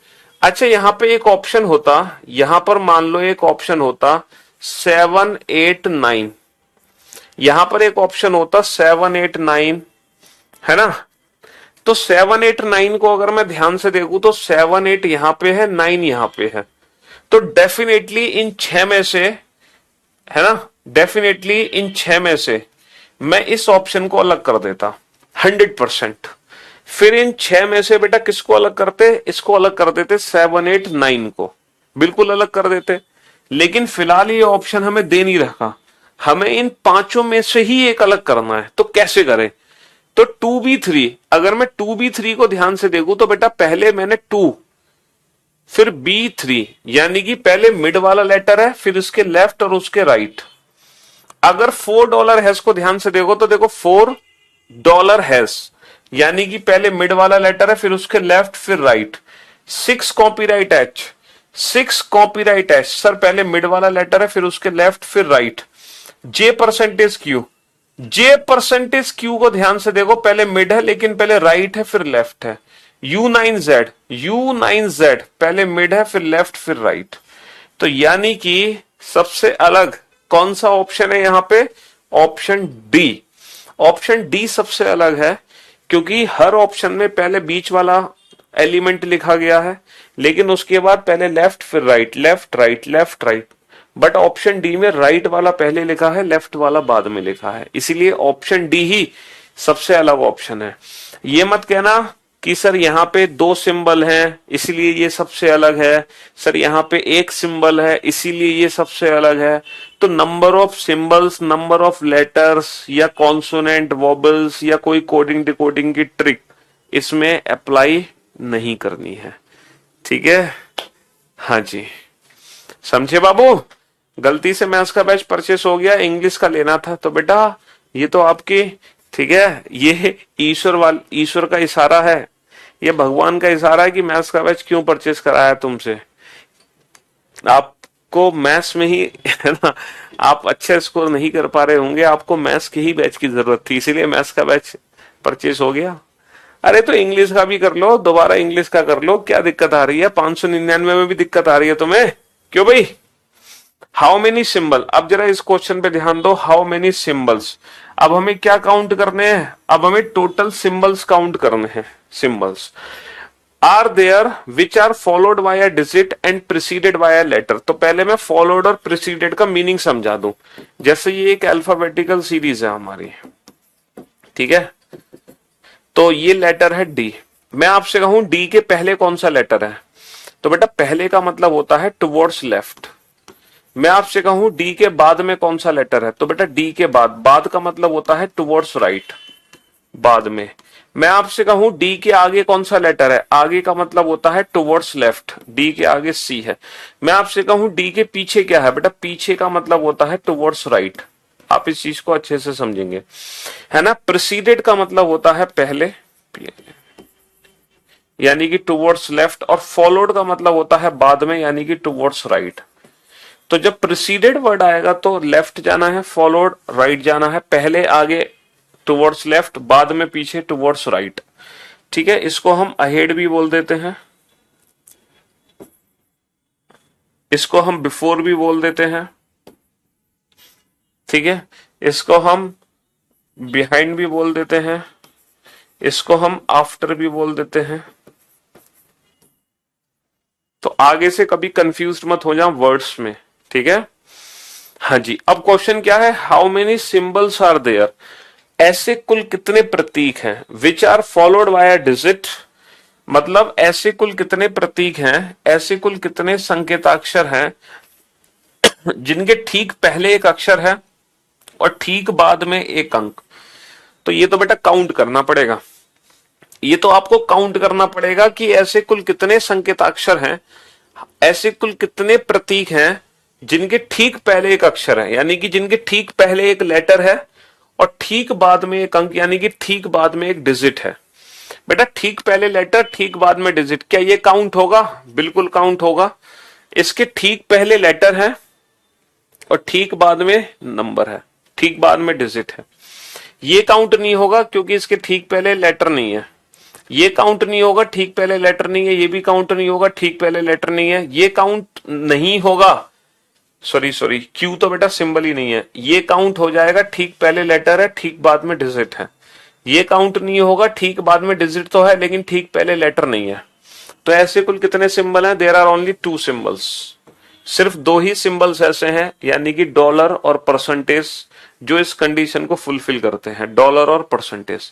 अच्छा, यहां पे एक ऑप्शन होता, यहां पर मान लो एक ऑप्शन होता 7 8 9, यहां पर एक ऑप्शन होता 7 8 9, है ना। तो 7 8 9 को अगर मैं ध्यान से देखूं तो 7 8 यहां पे है, 9 यहां पे है, तो डेफिनेटली इन 6 में से, है ना, डेफिनेटली इन 6 में से मैं इस ऑप्शन को अलग कर देता 100%। फिर इन 6 में से बेटा किसको अलग करते, इसको अलग कर देते 7 8 9 को, बिल्कुल अलग कर देते। लेकिन फिलहाल ये ऑप्शन हमें दे नहीं रखा, हमें इन पांचों में से ही एक अलग करना है। तो कैसे करें, तो 2B3, अगर मैं 2B3 को ध्यान से देखूं तो बेटा पहले मैंने 2 फिर B3, यानी कि पहले मिड वाला लेटर है, फिर उसके लेफ्ट और उसके राइट। अगर $4 हैश को ध्यान से देखो तो देखो $4 हैश, यानी कि पहले मिड वाला लेटर है, फिर उसके लेफ्ट फिर right. 6 copyright H, 6 copyright H, sir पहले मिड वाला लेटर है, फिर उसके लेफ्ट फिर राइट। जे परसेंटेज क्यू, जे परसेंटेज क्यू को ध्यान से देखो, पहले मिड है लेकिन पहले राइट है फिर लेफ्ट है। U9Z, U9Z पहले मिड है फिर लेफ्ट फिर राइट। तो यानी कि सबसे अलग कौन सा ऑप्शन है यहां पे? Option D. ऑप्शन डी सबसे अलग है, क्योंकि हर ऑप्शन में पहले बीच वाला एलिमेंट लिखा गया है, लेकिन उसके बाद पहले लेफ्ट फिर right, left right left right. But option D में राइट वाला पहले लिखा है, लेफ्ट वाला बाद में लिखा है, इसीलिए ऑप्शन डी ही सबसे अलग ऑप्शन है। ये मत कहना कि सर यहाँ पे दो सिंबल हैं इसीलिए ये सबसे अलग है, सर यहाँ पे एक सिंबल है इसीलिए ये सबसे अलग है। तो number of symbols, number of letters या कॉन्सोनेंट, वॉबल्स या कोई कोडिंग डिकोडिंग की ट्रिक इसमें अप्लाई नहीं करनी है। ठीक है, हाँ जी, समझे बाबू? गलती से मैथ्स का बैच परचेस हो गया, इंग्लिश का लेना था, तो बेटा ये तो आपकी, ठीक है, ये ईश्वर का इशारा है, ये भगवान का इशारा है कि मैथ्स का बैच क्यों परचेस कराया तुमसे। आपको मैथ्स में ही है ना, आप अच्छे स्कोर नहीं कर पा रहे होंगे, आपको मैथ्स के ही बैच की जरूरत थी, इसीलिए मैथ्स का बैच परचेस हो गया। अरे तो इंग्लिश का भी कर लो, दोबारा इंग्लिश का कर लो, क्या दिक्कत आ रही है? 599 में भी दिक्कत आ रही है तुम्हें? क्यों भाई? हाउ मेनी सिंबल, अब जरा इस क्वेश्चन पे ध्यान दो, हाउ मेनी सिंबल्स। अब हमें क्या काउंट करने हैं? अब हमें टोटल सिंबल्स काउंट करने हैं। Symbols are there which are followed by a digit and preceded by a letter. तो पहले मैं फॉलोड और प्रिसीडेड का मीनिंग समझा दूं। जैसे ये एक अल्फाबेटिकल सीरीज है हमारी, ठीक है, तो ये लेटर है डी। मैं आपसे कहूं डी के पहले कौन सा लेटर है, तो बेटा पहले का मतलब होता है टुवर्ड्स लेफ्ट। मैं आपसे कहूं डी के बाद में कौन सा लेटर है, तो बेटा डी के बाद, बाद का मतलब होता है टुवर्ड्स राइट, बाद में। मैं आपसे कहूं डी के आगे कौन सा लेटर है, आगे का मतलब होता है टुवर्ड्स लेफ्ट, डी के आगे सी है। मैं आपसे कहूं डी के पीछे क्या है, बेटा पीछे का मतलब होता है टुवर्ड्स राइट। आप इस चीज को अच्छे से समझेंगे, है ना। प्रीसीडेड का मतलब होता है पहले, यानी कि टुवर्ड्स लेफ्ट, और फॉलोड का मतलब होता है बाद में, यानी कि टुवर्ड्स राइट। तो जब प्रीसीडेड वर्ड आएगा तो लेफ्ट जाना है, फॉलोड राइट जाना है, पहले आगे टुवर्ड्स लेफ्ट, बाद में पीछे टुवर्ड्स राइट। ठीक है, इसको हम अहेड भी बोल देते हैं, इसको हम बिफोर भी बोल देते हैं, ठीक है, इसको हम बिहाइंड भी बोल देते हैं, इसको हम आफ्टर भी बोल देते हैं। तो आगे से कभी कंफ्यूज मत हो जाओ वर्ड्स में, ठीक है। हाँ जी, अब क्वेश्चन क्या है, how many symbols are there. ऐसे कुल कितने प्रतीक हैं, which are followed by a digit, मतलब ऐसे कुल कितने प्रतीक हैं, ऐसे कुल कितने संकेताक्षर हैं जिनके ठीक पहले एक अक्षर है और ठीक बाद में एक अंक। तो ये तो बेटा काउंट करना पड़ेगा, ये तो आपको काउंट करना पड़ेगा कि ऐसे कुल कितने संकेताक्षर हैं, ऐसे कुल कितने प्रतीक हैं जिनके ठीक पहले एक अक्षर है, यानी कि जिनके ठीक पहले एक लेटर है और ठीक बाद में एक अंक, यानी कि ठीक बाद में एक डिजिट है। बेटा ठीक पहले लेटर ठीक बाद में डिजिट, क्या ये काउंट होगा? बिल्कुल काउंट होगा। इसके ठीक पहले लेटर है और ठीक बाद में नंबर है, ठीक बाद में डिजिट है। ये काउंट नहीं होगा क्योंकि इसके ठीक पहले लेटर नहीं है। ये काउंट नहीं होगा, ठीक पहले लेटर नहीं है। ये भी काउंट नहीं होगा, ठीक पहले लेटर नहीं है। ये काउंट नहीं होगा, सॉरी क्यू तो बेटा सिंबल ही नहीं है। ये काउंट हो जाएगा, ठीक पहले लेटर है, ठीक बाद में डिजिट है। ये काउंट नहीं होगा, ठीक बाद में डिजिट तो है लेकिन ठीक पहले लेटर नहीं है। तो ऐसे कुल कितने सिंबल हैं? There are only 2 symbols. सिर्फ 2 ही सिंबल्स ऐसे हैं, यानी कि डॉलर और परसेंटेज, जो इस कंडीशन को फुलफिल करते हैं, डॉलर और percentage.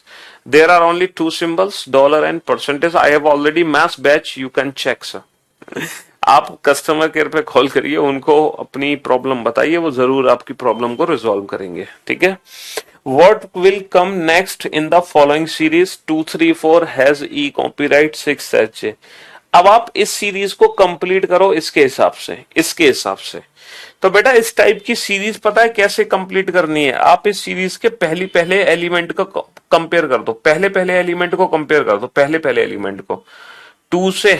There are only 2 symbols, dollar and percentage. I have already maths batch, you can check sir. आप कस्टमर केयर पे कॉल करिए, उनको अपनी प्रॉब्लम बताइए, वो जरूर आपकी प्रॉब्लम को रिजॉल्व करेंगे, ठीक है। What will come next in the following series? 2, 3, 4 has E copyright 6 H। अब आप इस सीरीज को कंप्लीट करो इसके हिसाब से, इसके हिसाब से। तो बेटा इस टाइप की सीरीज पता है कैसे कंप्लीट करनी है? आप इस सीरीज के पहले एलिमेंट को कंपेयर कर दो, पहले एलिमेंट को कंपेयर कर दो, पहले एलिमेंट को। 2 से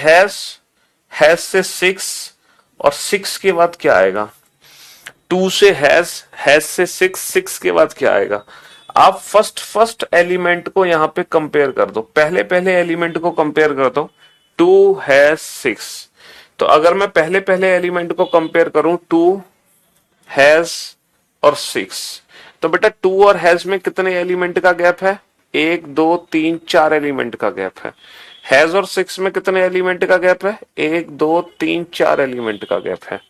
हैश से 6, और 6 के बाद क्या आएगा? टू से हैज से सिक्स, सिक्स के बाद क्या आएगा? आप फर्स्ट फर्स्ट एलिमेंट को यहां पे कंपेयर कर दो, पहले पहले एलिमेंट को कंपेयर कर दो। टू हैज सिक्स, तो अगर मैं पहले पहले एलिमेंट को कंपेयर करूं, टू हैज और सिक्स, तो बेटा टू और हैज में कितने एलिमेंट का गैप है? एक, दो, तीन, चार एलिमेंट का गैप है। हैज और सिक्स में कितने एलिमेंट का गैप है? एक, दो, तीन, चार एलिमेंट का गैप है।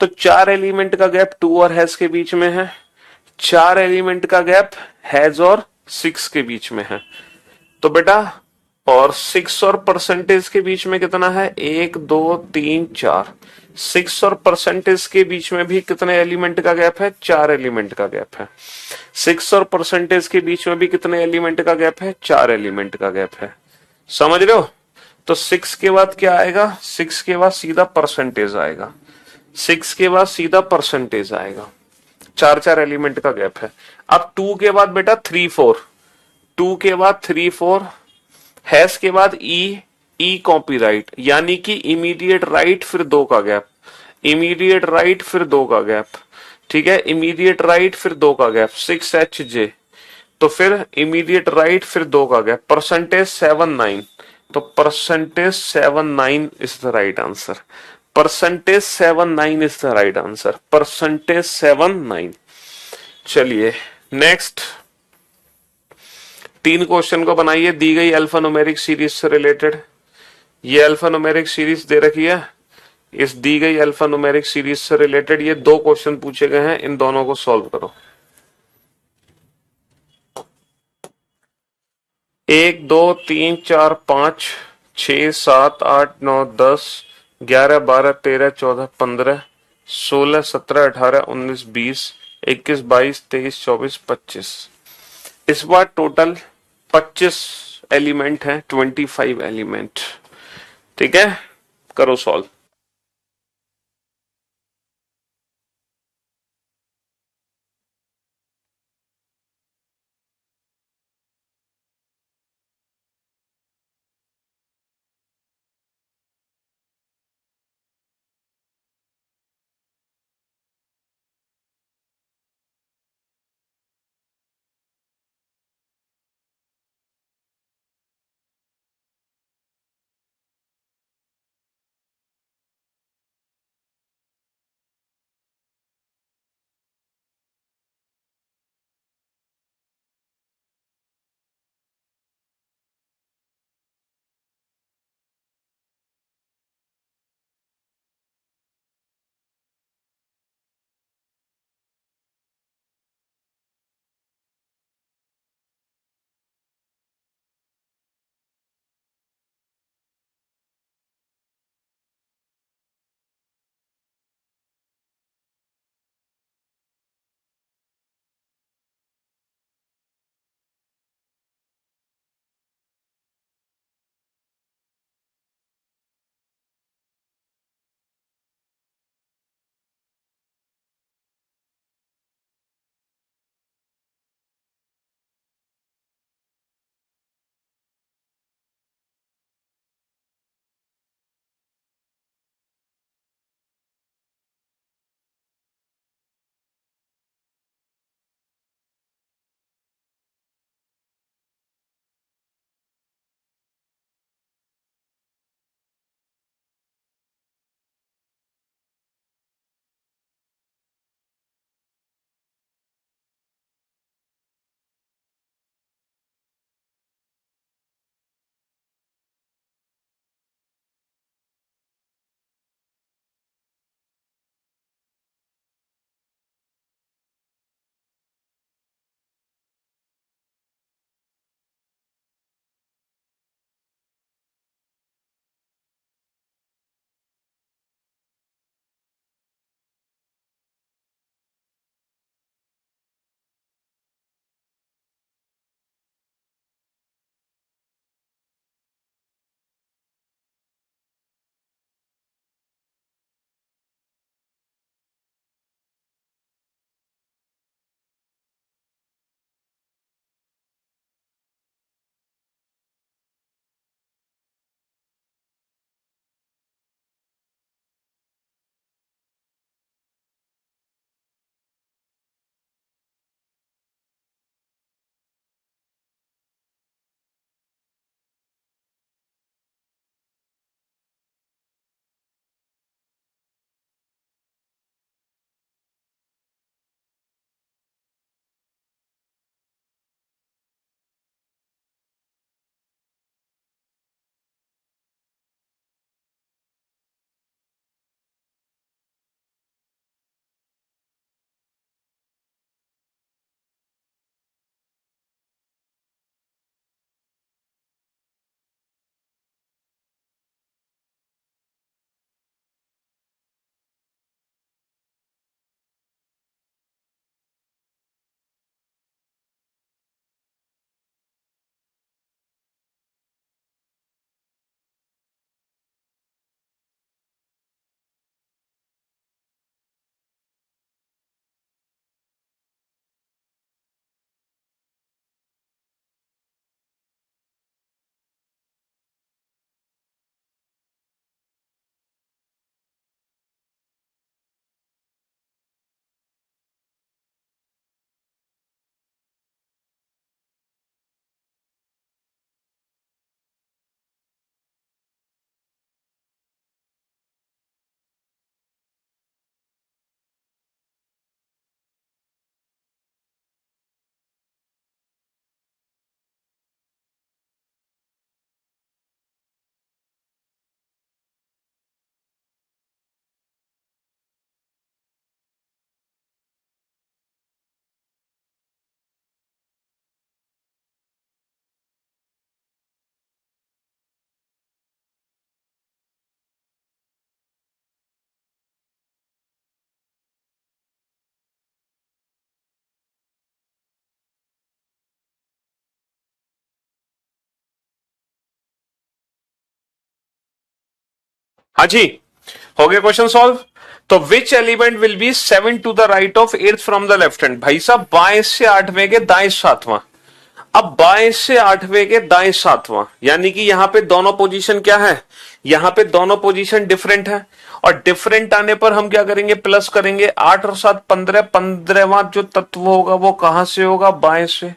तो चार एलिमेंट का गैप टू और हैज के बीच में है, चार एलिमेंट का गैप हैज और सिक्स के बीच में है। तो बेटा, और सिक्स और परसेंटेज के बीच में कितना है? एक, दो, तीन, चार। सिक्स और परसेंटेज के बीच में भी कितने एलिमेंट का गैप है? चार एलिमेंट का गैप है। सिक्स और परसेंटेज के बीच में भी कितने एलिमेंट का गैप है? चार एलिमेंट का गैप है। समझ रहे हो? तो सिक्स के बाद क्या आएगा? सिक्स के बाद सीधा परसेंटेज आएगा, सिक्स के बाद सीधा परसेंटेज आएगा। चार चार एलिमेंट का गैप है। अब टू के बाद बेटा थ्री फोर, टू के बाद थ्री फोर, हैश के बाद ई, ई कॉपीराइट, यानी कि इमीडिएट राइट फिर दो का गैप, इमीडिएट राइट फिर दो का गैप, ठीक है, इमीडिएट राइट फिर दो का गैप, सिक्स एच जे, तो फिर इमीडिएट राइट फिर दो का गैप, परसेंटेज सेवन नाइन, तो percentage seven nine is the right answer, percentage seven nine is the right answer, percentage seven nine. चलिए नेक्स्ट, तीन क्वेश्चन को बनाइए दी गई अल्फान्यूमेरिक सीरीज से रिलेटेड। ये अल्फान्यूमेरिक सीरीज दे रखी है, इस दी गई अल्फान्यूमेरिक सीरीज से रिलेटेड ये दो क्वेश्चन पूछे गए हैं, इन दोनों को सॉल्व करो। एक, दो, तीन, चार, पांच, छ, सात, आठ, नौ, दस, ग्यारह, बारह, तेरह, चौदह, पंद्रह, सोलह, सत्रह, अठारह, उन्नीस, बीस, इक्कीस, बाईस, तेईस, चौबीस, पच्चीस। इस बार टोटल 25 एलिमेंट है, 25 एलिमेंट। ठीक है, करो सॉल्व। हाँ जी, हो गया क्वेश्चन सॉल्व। तो which element will be 7 to the right of 8 from the left hand? भाई साहब बाएं से आठवें के दाएं सातवां। अब बाएं से आठवें के दाएं सातवां, यानी कि यहां पे दोनों पोजीशन क्या है, यहां पे दोनों पोजीशन डिफरेंट है, और डिफरेंट आने पर हम क्या करेंगे, प्लस करेंगे। 8 और 7 15, 15वां जो तत्व होगा वो कहां से होगा, बाएं से,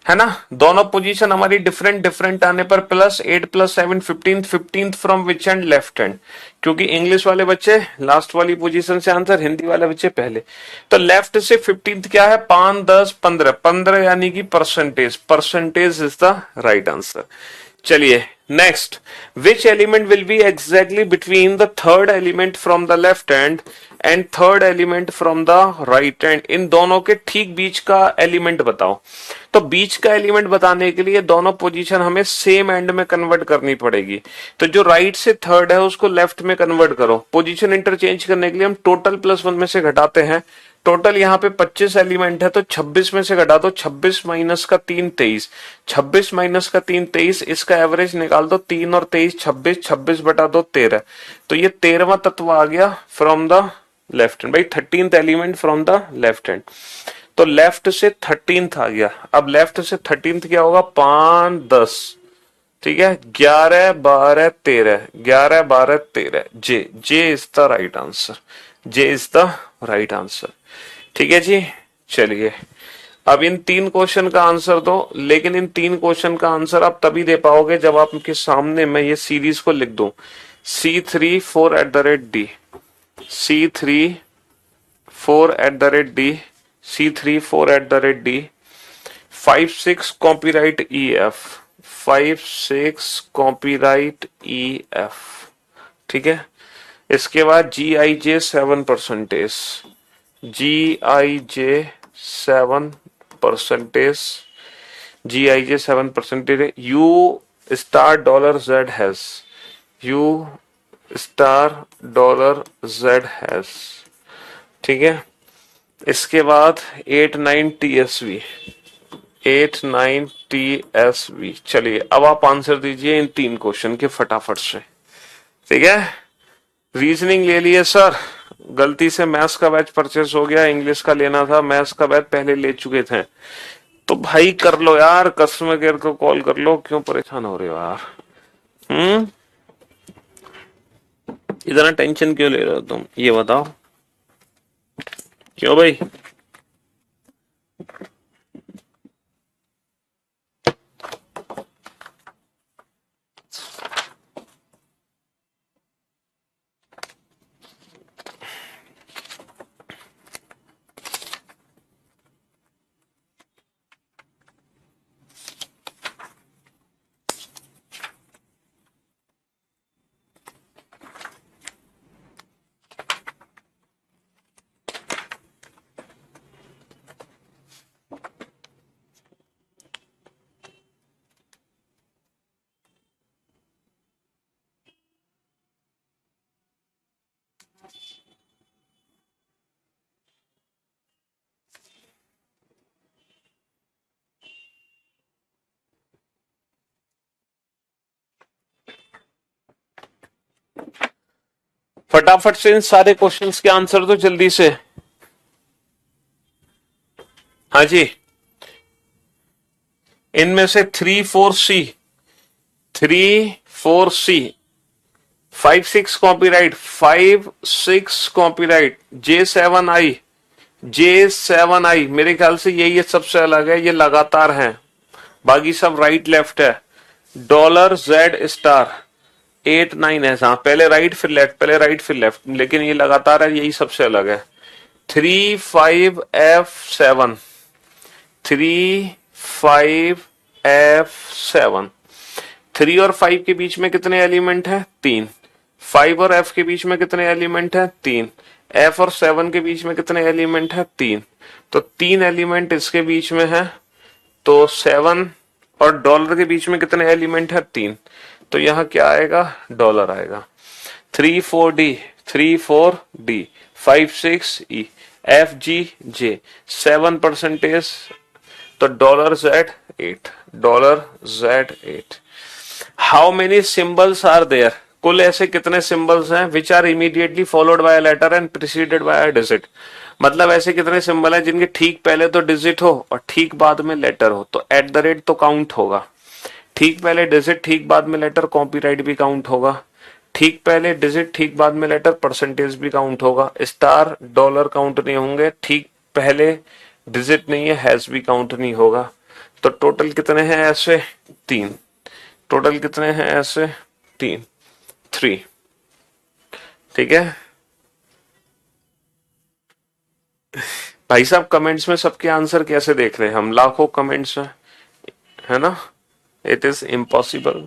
है ना। दोनों पोजीशन हमारी डिफरेंट डिफरेंट आने पर plus 8 plus 7 15, 15 from which hand, left hand. क्योंकि इंग्लिश वाले बच्चे लास्ट वाली पोजीशन से आंसर, हिंदी वाले बच्चे पहले। तो लेफ्ट से 15 क्या है, 5 10 15, 15 यानी कि percentage, percentage is the right answer. चलिए next, which element will be exactly between the third element from the left hand and third element from the right hand? इन दोनों के ठीक बीच का एलिमेंट बताओ। तो बीच का एलिमेंट बताने के लिए दोनों पोजीशन हमें सेम एंड में कन्वर्ट करनी पड़ेगी। तो जो राइट से थर्ड है उसको लेफ्ट में कन्वर्ट करो। पोजीशन इंटरचेंज करने के लिए हम टोटल +1 में से घटाते हैं। टोटल यहाँ पे 25 एलिमेंट है, तो 26 में से घटा दो, 26 माइनस का 3 23, 26 माइनस का 3 23, इसका एवरेज निकाल दो, 3 और 23 26, 26 बटा 2 13। तो ये 13वां तत्व आ गया फ्रॉम द लेफ्ट हैंड, भाई 13th element from the left hand. तो लेफ्ट से 13th आ गया। अब लेफ्ट से 13th क्या होगा, 5 10, ठीक है, 11 12 13, 11 12 13, जे जे is the right answer, J is the right answer. ठीक है जी। चलिए अब इन 3 क्वेश्चन का आंसर दो, लेकिन इन 3 क्वेश्चन का आंसर आप तभी दे पाओगे जब आपके सामने मैं ये सीरीज को लिख दूं, C3 4 @D, C3 4 @D, C3 4 @D, 5 6 copyright EF, 5 6 copyright EF। ठीक है, इसके बाद GIJ 7%, GIJ 7%, GIJ 7%, U star dollar Z has, U star dollar Z has. ठीक है, इसके बाद 8 9 TSV, 8 9 TSV। चलिए अब आप आंसर दीजिए इन 3 क्वेश्चन के फटाफट से। ठीक है, रीजनिंग ले लिए सर, गलती से मैथ्स का बैच परचेस हो गया, इंग्लिश का लेना था, मैथ्स का बैच पहले ले चुके थे। तो भाई कर लो यार, कस्टमर केयर को कॉल कर लो, क्यों परेशान हो रहे हो यार। इतना टेंशन क्यों ले रहे हो तुम, ये बताओ, क्यों भाई। फटाफट से इन सारे क्वेश्चंस के आंसर दो जल्दी से। हाँ जी, इनमें से 3 4 C, 3 4 C, 5 6 copyright, 5 6 copyright, J7I, J7I मेरे ख्याल से यही सबसे अलग है, ये लगातार है, बाकी सब राइट लेफ्ट है। डॉलर Z स्टार 8 9 है, हाँ पहले राइट फिर लेफ्ट, पहले राइट फिर लेफ्ट, लेकिन ये लगातार है, यही सबसे अलग है। 3 5 F7, 3 5 F7, 3 और 5 के बीच में कितने एलिमेंट है, 3। 5 और F के बीच में कितने एलिमेंट है, 3। F और 7 के बीच में कितने एलिमेंट है, 3। तो 3 एलिमेंट इसके बीच में है, तो 7 और डॉलर के बीच में कितने एलिमेंट है, 3। तो यहां क्या आएगा, डॉलर आएगा। 3 4 D, 3 4 D, 5 6 E, F G J 7%, तो dollar Z8, dollar Z8। How many symbols are there, कुल ऐसे कितने सिंबल्स हैं which are immediately followed by a letter and preceded by a digit. मतलब ऐसे कितने सिंबल हैं जिनके ठीक पहले तो डिजिट हो और ठीक बाद में लेटर हो, तो एट द रेट तो काउंट होगा। ठीक पहले डिजिट ठीक बाद में लेटर कॉपीराइट भी काउंट होगा। ठीक पहले डिजिट ठीक बाद में लेटर परसेंटेज भी काउंट होगा। स्टार डॉलर काउंट नहीं होंगे। ठीक पहले डिजिट नहीं है हैज भी काउंट नहीं होगा। तो टोटल कितने हैं ऐसे? 3। टोटल कितने हैं ऐसे? 3, 3। ठीक है भाई साहब, कमेंट्स में सबके आंसर कैसे देख रहे हैं हम? लाखों कमेंट्स हैं, है ना। इट इज इम्पॉसिबल,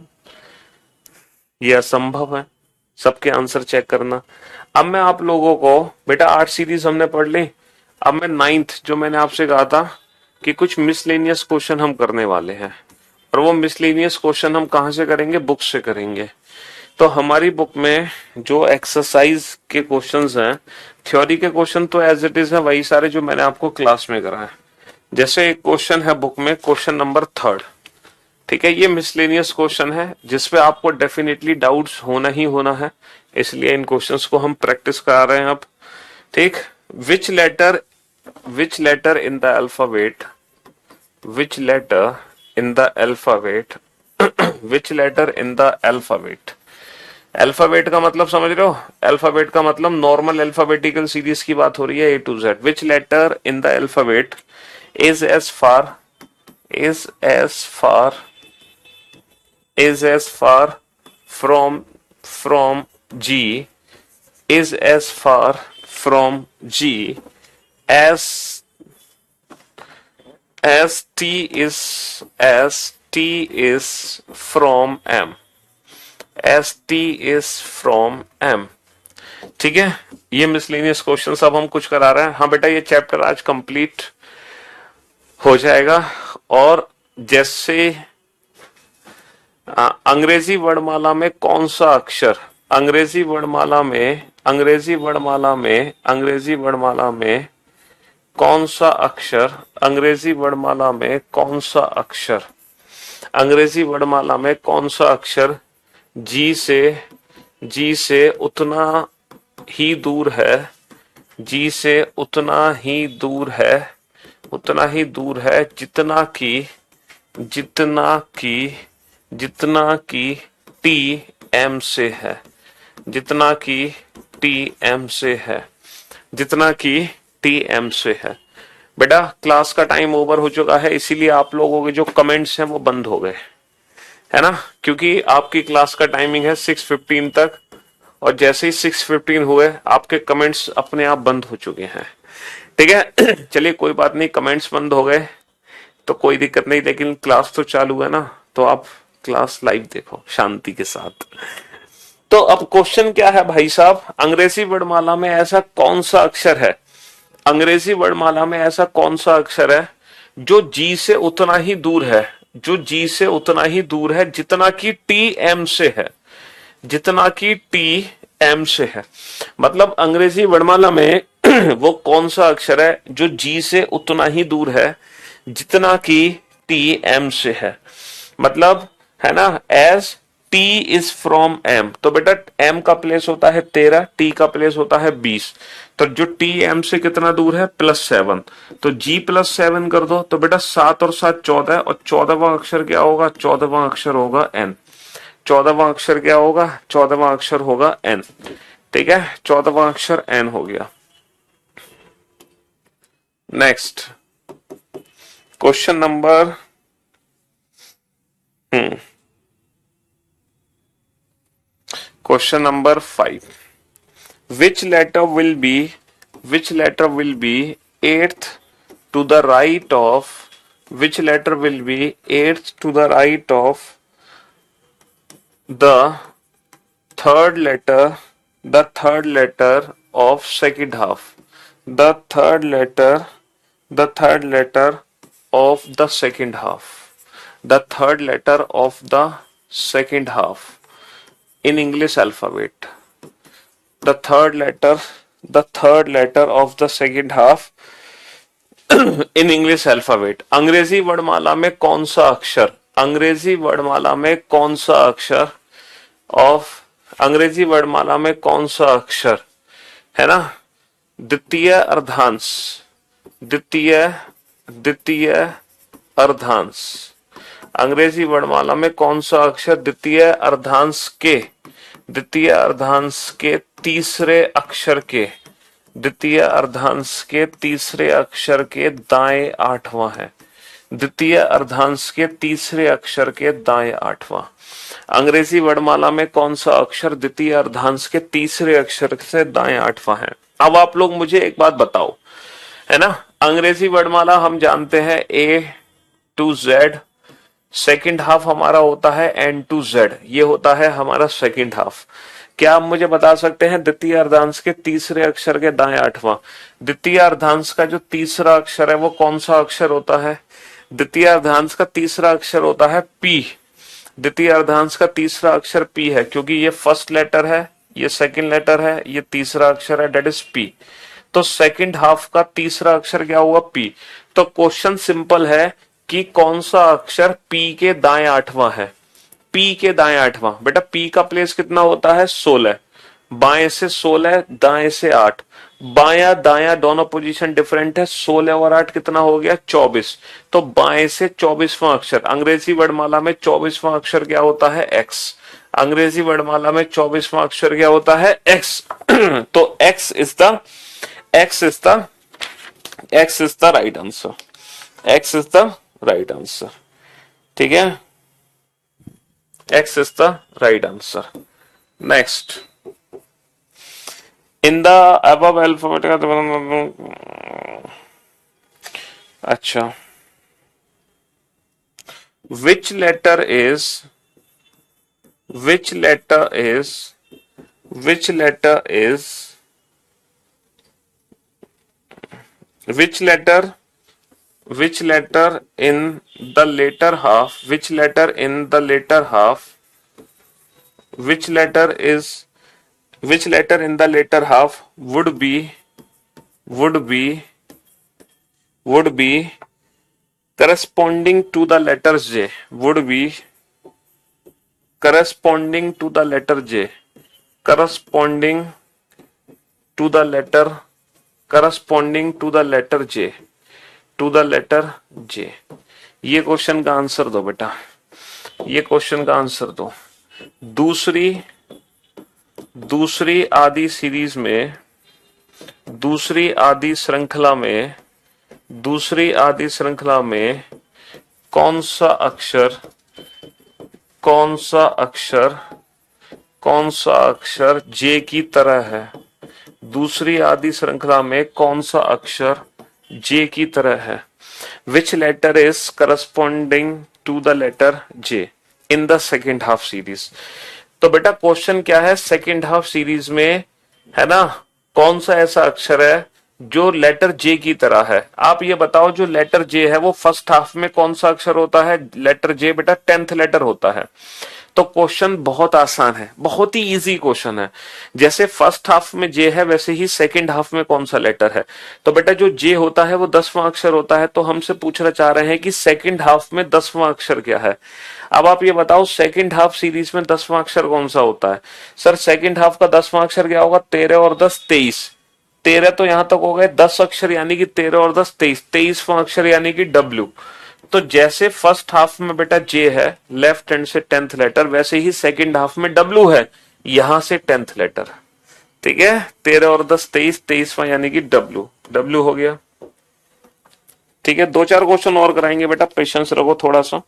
ये असंभव है सबके आंसर चेक करना। अब मैं आप लोगों को, बेटा 8 सीरीज हमने पढ़ ली, अब मैं 9th जो मैंने आपसे कहा था कि कुछ मिसलेनियस क्वेश्चन हम करने वाले हैं, और वो मिसलेनियस क्वेश्चन हम कहां से करेंगे? बुक से करेंगे। तो हमारी बुक में जो एक्सरसाइज के क्वेश्चंस हैं, थ्योरी के क्वेश्चन तो एज इट इज है वही सारे जो मैंने आपको क्लास में कराए। जैसे एक क्वेश्चन है बुक में, क्वेश्चन नंबर 3, ठीक है, ये मिसलेनियस क्वेश्चन है जिसपे आपको डेफिनेटली डाउट्स होना ही होना है, इसलिए इन क्वेश्चंस को हम प्रैक्टिस करा रहे हैं अब। ठीक, which letter in the alphabet, which letter in the alphabet, which letter in the alphabet. Alphabet का मतलब समझ रहे हो? अल्फाबेट का मतलब नॉर्मल अल्फाबेटिकल सीरीज की बात हो रही है, A to Z। Which letter in the alphabet is as far is as far is as far from G is as far from G as T is from M, as T is from M। ठीक है, ये miscellaneous question अब हम कुछ करा रहे हैं। हाँ बेटा, ये चैप्टर आज कंप्लीट हो जाएगा। और जैसे अंग्रेजी वर्णमाला में कौन सा अक्षर, अंग्रेजी वर्णमाला में कौन सा अक्षर, अंग्रेजी वर्णमाला में कौन सा अक्षर, अंग्रेजी वर्णमाला में कौन सा अक्षर जी से उतना ही दूर है, जी से उतना ही दूर है जितना की टी एम से है, जितना की टी एम से है। बेटा क्लास का टाइम ओवर हो चुका है, इसीलिए आप लोगों के जो कमेंट्स हैं वो बंद हो गए, है ना, क्योंकि आपकी क्लास का टाइमिंग है 6:15 तक, और जैसे ही 6:15 हुए आपके कमेंट्स अपने आप बंद हो चुके हैं। ठीक है चलिए कोई बात नहीं, कमेंट्स बंद हो गए तो कोई दिक्कत नहीं, लेकिन क्लास तो चालू है ना, तो आप क्लास लाइव देखो शांति के साथ। तो अब क्वेश्चन क्या है भाई साहब, अंग्रेजी वर्णमाला में ऐसा कौन सा अक्षर है, अंग्रेजी वर्णमाला में ऐसा कौन सा अक्षर है जो जी से उतना ही दूर है, जो जी से उतना ही दूर है जितना कि टी एम से है, जितना कि टी एम से है। मतलब अंग्रेजी वर्णमाला में वो कौन सा अक्षर है जो जी से उतना ही दूर है जितना कि टी एम से है। मतलब है ना, as T is from M, तो बेटा एम का प्लेस होता है 13, टी का प्लेस होता है 20, तो जो टी एम से कितना दूर है +7, तो जी +7 कर दो, तो बेटा 7 और 7 14, और 14वां अक्षर क्या होगा, 14वां अक्षर होगा एन। 14वां अक्षर क्या होगा, 14वां अक्षर होगा एन। ठीक है, 14वां अक्षर एन हो गया। Next question number Question number 5. Which letter will be eighth to the right of, which letter will be eighth to the right of the third letter of second half, the third letter of the second half, the third letter of the second half in English alphabet, the third letter of the second half in English alphabet। अंग्रेजी वर्णमाला में कौन सा अक्षर, अंग्रेजी वर्णमाला में कौन सा अक्षर of अंग्रेजी वर्णमाला में कौन सा अक्षर, है ना, द्वितीय अर्धांश, द्वितीय द्वितीय अर्धांश, अंग्रेजी वर्णमाला में कौन सा अक्षर द्वितीय अर्धांश के तीसरे अक्षर के, द्वितीय अर्धांश के तीसरे अक्षर के दाएं आठवां है, द्वितीय अर्धांश के तीसरे अक्षर के दाएं आठवां। अंग्रेजी वर्णमाला में कौन सा अक्षर द्वितीय अर्धांश के तीसरे अक्षर से दाएं आठवां है। अब आप लोग मुझे एक बात बताओ, है ना, अंग्रेजी वर्णमाला हम जानते हैं A to Z, second half हमारा होता है N to Z, ये होता है हमारा सेकंड हाफ। क्या आप मुझे बता सकते हैं द्वितीय अर्धांश के तीसरे अक्षर के दाएं आठवां, द्वितीय अर्धांश का जो तीसरा अक्षर है वो कौन सा अक्षर होता है? द्वितीय अर्धांश का तीसरा अक्षर होता है P। द्वितीय अर्धांश का तीसरा अक्षर P है, क्योंकि ये फर्स्ट लेटर है, ये सेकंड लेटर है, ये तीसरा अक्षर है, डेट इज P। तो सेकंड हाफ का तीसरा अक्षर क्या हुआ? P। तो क्वेश्चन सिंपल है कि कौन सा अक्षर P के दाएं आठवां है? P के दाएं आठवां। बेटा P का प्लेस कितना होता है? 16। बाएं से 16, दाएं से 8। बाया दाया दोनों पोजीशन डिफरेंट है, 16 और 8 कितना हो गया? 24। तो बाएं से 24वां अक्षर, अंग्रेजी वर्णमाला में 24वां अक्षर क्या होता है? X। अंग्रेजी वर्णमाला में 24वां अक्षर क्या होता है? X। तो X is the right answer. X is the right answer, ठीक है, X is the right answer. Next, in the above alphabet, अच्छा, which letter is in the later half, which letter in the later half would be corresponding to the letter J, would be corresponding to the letter J, corresponding to the letter J, to the letter J। ये question का answer दो बेटा, ये question का answer दो। दूसरी आदि series में, दूसरी आदि श्रृंखला में कौन सा अक्षर J की तरह है? दूसरी आदि श्रृंखला में कौन सा अक्षर J की तरह है? Which letter is corresponding to the letter J in the second half series? तो बेटा क्वेश्चन क्या है? सेकेंड हाफ सीरीज में, है ना, कौन सा ऐसा अक्षर है जो लेटर J की तरह है? आप ये बताओ, जो लेटर J है वो फर्स्ट हाफ में कौन सा अक्षर होता है? लेटर J बेटा 10th लेटर होता है। तो क्वेश्चन बहुत आसान है, बहुत ही इजी क्वेश्चन है। जैसे फर्स्ट हाफ में J है, वैसे ही सेकंड हाफ में कौन सा लेटर है? तो बेटा जो J होता है वो 10वां अक्षर होता है। तो हमसे पूछना चाह रहे हैं कि सेकंड हाफ में 10वां अक्षर क्या है। अब आप ये बताओ, सेकंड हाफ सीरीज में 10वां अक्षर कौन सा होता है? सर सेकंड हाफ का 10वां अक्षर क्या होगा? 13 और 10 23। 13 तो यहां तक हो गए 10 अक्षर, यानी कि 13 और 10 23। 23वां अक्षर यानी कि W। तो जैसे फर्स्ट हाफ में बेटा J है लेफ्ट हैंड से 10th लेटर, वैसे ही सेकंड हाफ में W है यहां से 10th लेटर, ठीक है। 13 और 10 23, 23वां यानी कि W हो गया, ठीक है। 2-4 क्वेश्चन और कराएंगे बेटा, पेशेंस रखो थोड़ा सा।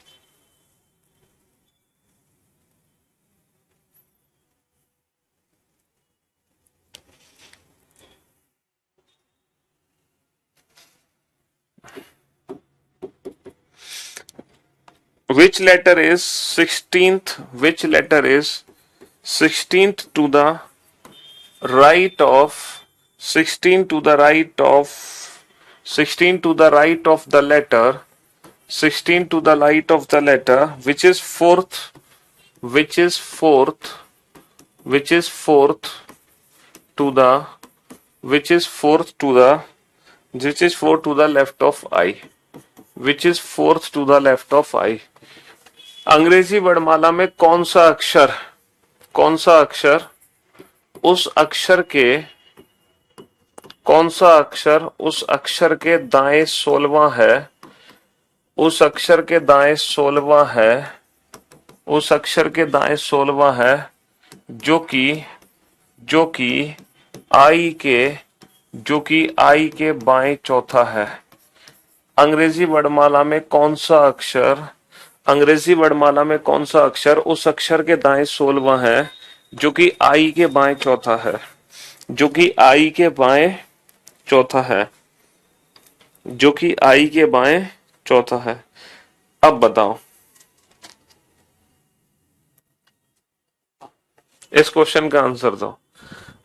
Which letter is 16th? Which letter is 16th to the right of 16 to the right of 16 to the right of the letter 16 to the right of the letter which is fourth to the which is fourth to the left of I, which is fourth to the left of I। अंग्रेजी वर्णमाला में कौन सा अक्षर कौन सा अक्षर उस अक्षर के कौन सा अक्षर उस अक्षर के दाएं 16वां है, उस अक्षर के दाएं 16वां है, उस अक्षर के दाएं 16वां है जो कि आई के बाएं चौथा है। अंग्रेजी वर्णमाला में कौन सा अक्षर उस अक्षर के दाएं 16वां है जो कि आई के बाएं चौथा है, जो कि आई के बाएं चौथा है, जो कि आई के बाएं चौथा है। अब बताओ इस क्वेश्चन का आंसर दो।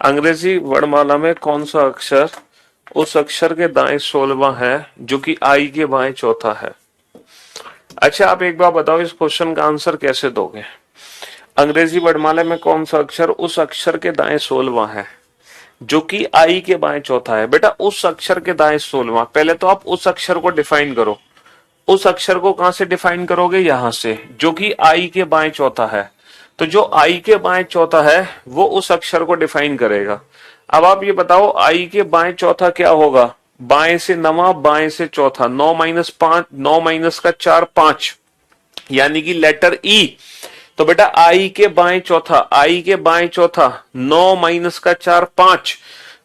अंग्रेजी वर्णमाला में कौन सा अक्षर उस अक्षर के दाएं 16वां है जो कि आई के बाएं चौथा है। अच्छा, आप एक बार बताओ इस क्वेश्चन का आंसर कैसे दोगे। अंग्रेजी वर्णमाला में कौन सा अक्षर उस अक्षर के दाएं 16वां है जो कि आई के बाएं चौथा है। बेटा उस अक्षर के दाएं 16वां, पहले तो आप उस अक्षर को डिफाइन करो। उस अक्षर को कहां से डिफाइन करोगे, यहां से, जो कि आई के बाएं चौथा है। तो जो आई के बाएं चौथा है वो उस अक्षर को डिफाइन करेगा। अब आप ये बताओ आई के बाएं चौथा क्या होगा। बाएं से नवा, बाएं से चौथा, 9 माइनस 5, 9 माइनस का 4, 5, यानी कि लेटर ई। तो बेटा आई के बाएं चौथा 9 माइनस का 4, 5,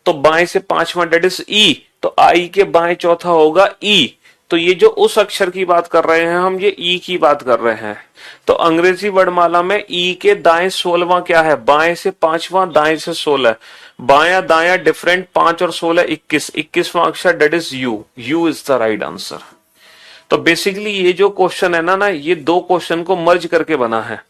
तो बाएं से 5वां डेट इज ई, तो आई के बाएं चौथा होगा ई। तो ये जो उस अक्षर की बात कर रहे हैं हम, ये ई की बात कर रहे हैं। तो अंग्रेजी वर्णमाला में ई के दाएं 16वां क्या है, बाएं से 5वां, दाएं से 16, बायां दायां डिफरेंट, 5 और 16 21, 21वां अक्षर that is U. U is the right answer. तो बेसिकली ये जो क्वेश्चन है ना, ये दो क्वेश्चन को मर्ज करके बना है।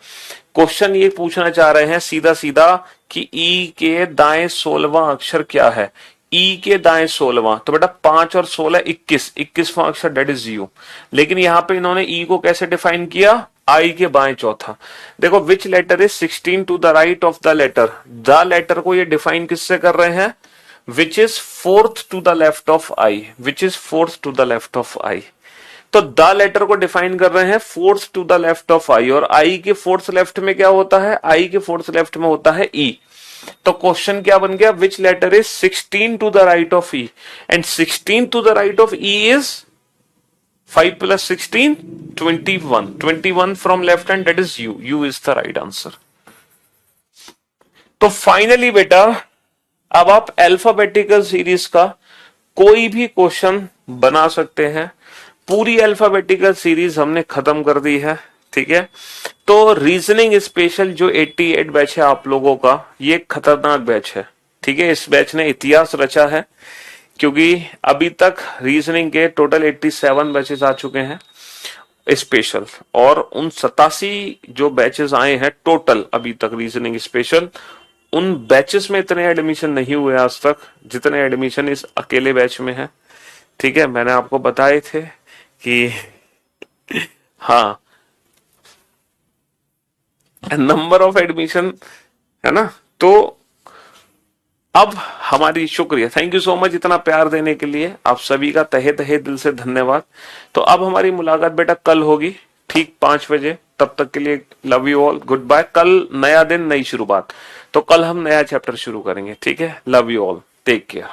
क्वेश्चन ये पूछना चाह रहे हैं सीधा सीधा कि ई के दाएं 16वां अक्षर क्या है। ई के दाएं 16वां, तो बेटा 5 और 16 21, 21वां अक्षर डेट इज यू। लेकिन यहां पे इन्होंने ई को कैसे डिफाइन किया, आई के बाएं चौथा। देखो which letter is 16 to the right of the letter. The letter को ये डिफाइन किससे कर रहे हैं, which is fourth to the left of I, which is fourth to the left of I. तो द लेटर को डिफाइन कर रहे हैं fourth to the left of I, और आई के फोर्थ लेफ्ट में क्या होता है, आई के फोर्थ लेफ्ट में होता है ई। तो क्वेश्चन क्या बन गया, which letter is 16 to the right of E, and 16 to the right of E is 5 plus 16 21, 21 from left hand, that is u. U is the right answer. तो फाइनली बेटा अब आप अल्फाबेटिकल सीरीज का कोई भी क्वेश्चन बना सकते हैं। पूरी अल्फाबेटिकल सीरीज हमने खत्म कर दी है, ठीक है। तो रीजनिंग स्पेशल जो 88 बैच है आप लोगों का, ये खतरनाक बैच है, ठीक है। इस बैच ने इतिहास रचा है, क्योंकि अभी तक रीजनिंग के टोटल 87 बैचेस आ चुके हैं स्पेशल, और उन 87 जो बैचेस आए हैं टोटल अभी तक रीजनिंग स्पेशल, उन बैचेस में इतने एडमिशन नहीं हुए आज तक जितने एडमिशन इस अकेले बैच में है, ठीक है। मैंने आपको बताए थे कि हाँ नंबर ऑफ एडमिशन है ना। तो अब हमारी शुक्रिया, थैंक यू सो मच इतना प्यार देने के लिए, आप सभी का तहे तहे दिल से धन्यवाद। तो अब हमारी मुलाकात बेटा कल होगी ठीक 5 बजे, तब तक के लिए love you all, good bye. कल नया दिन, नई शुरुआत, तो कल हम नया चैप्टर शुरू करेंगे, ठीक है। Love you all, take care.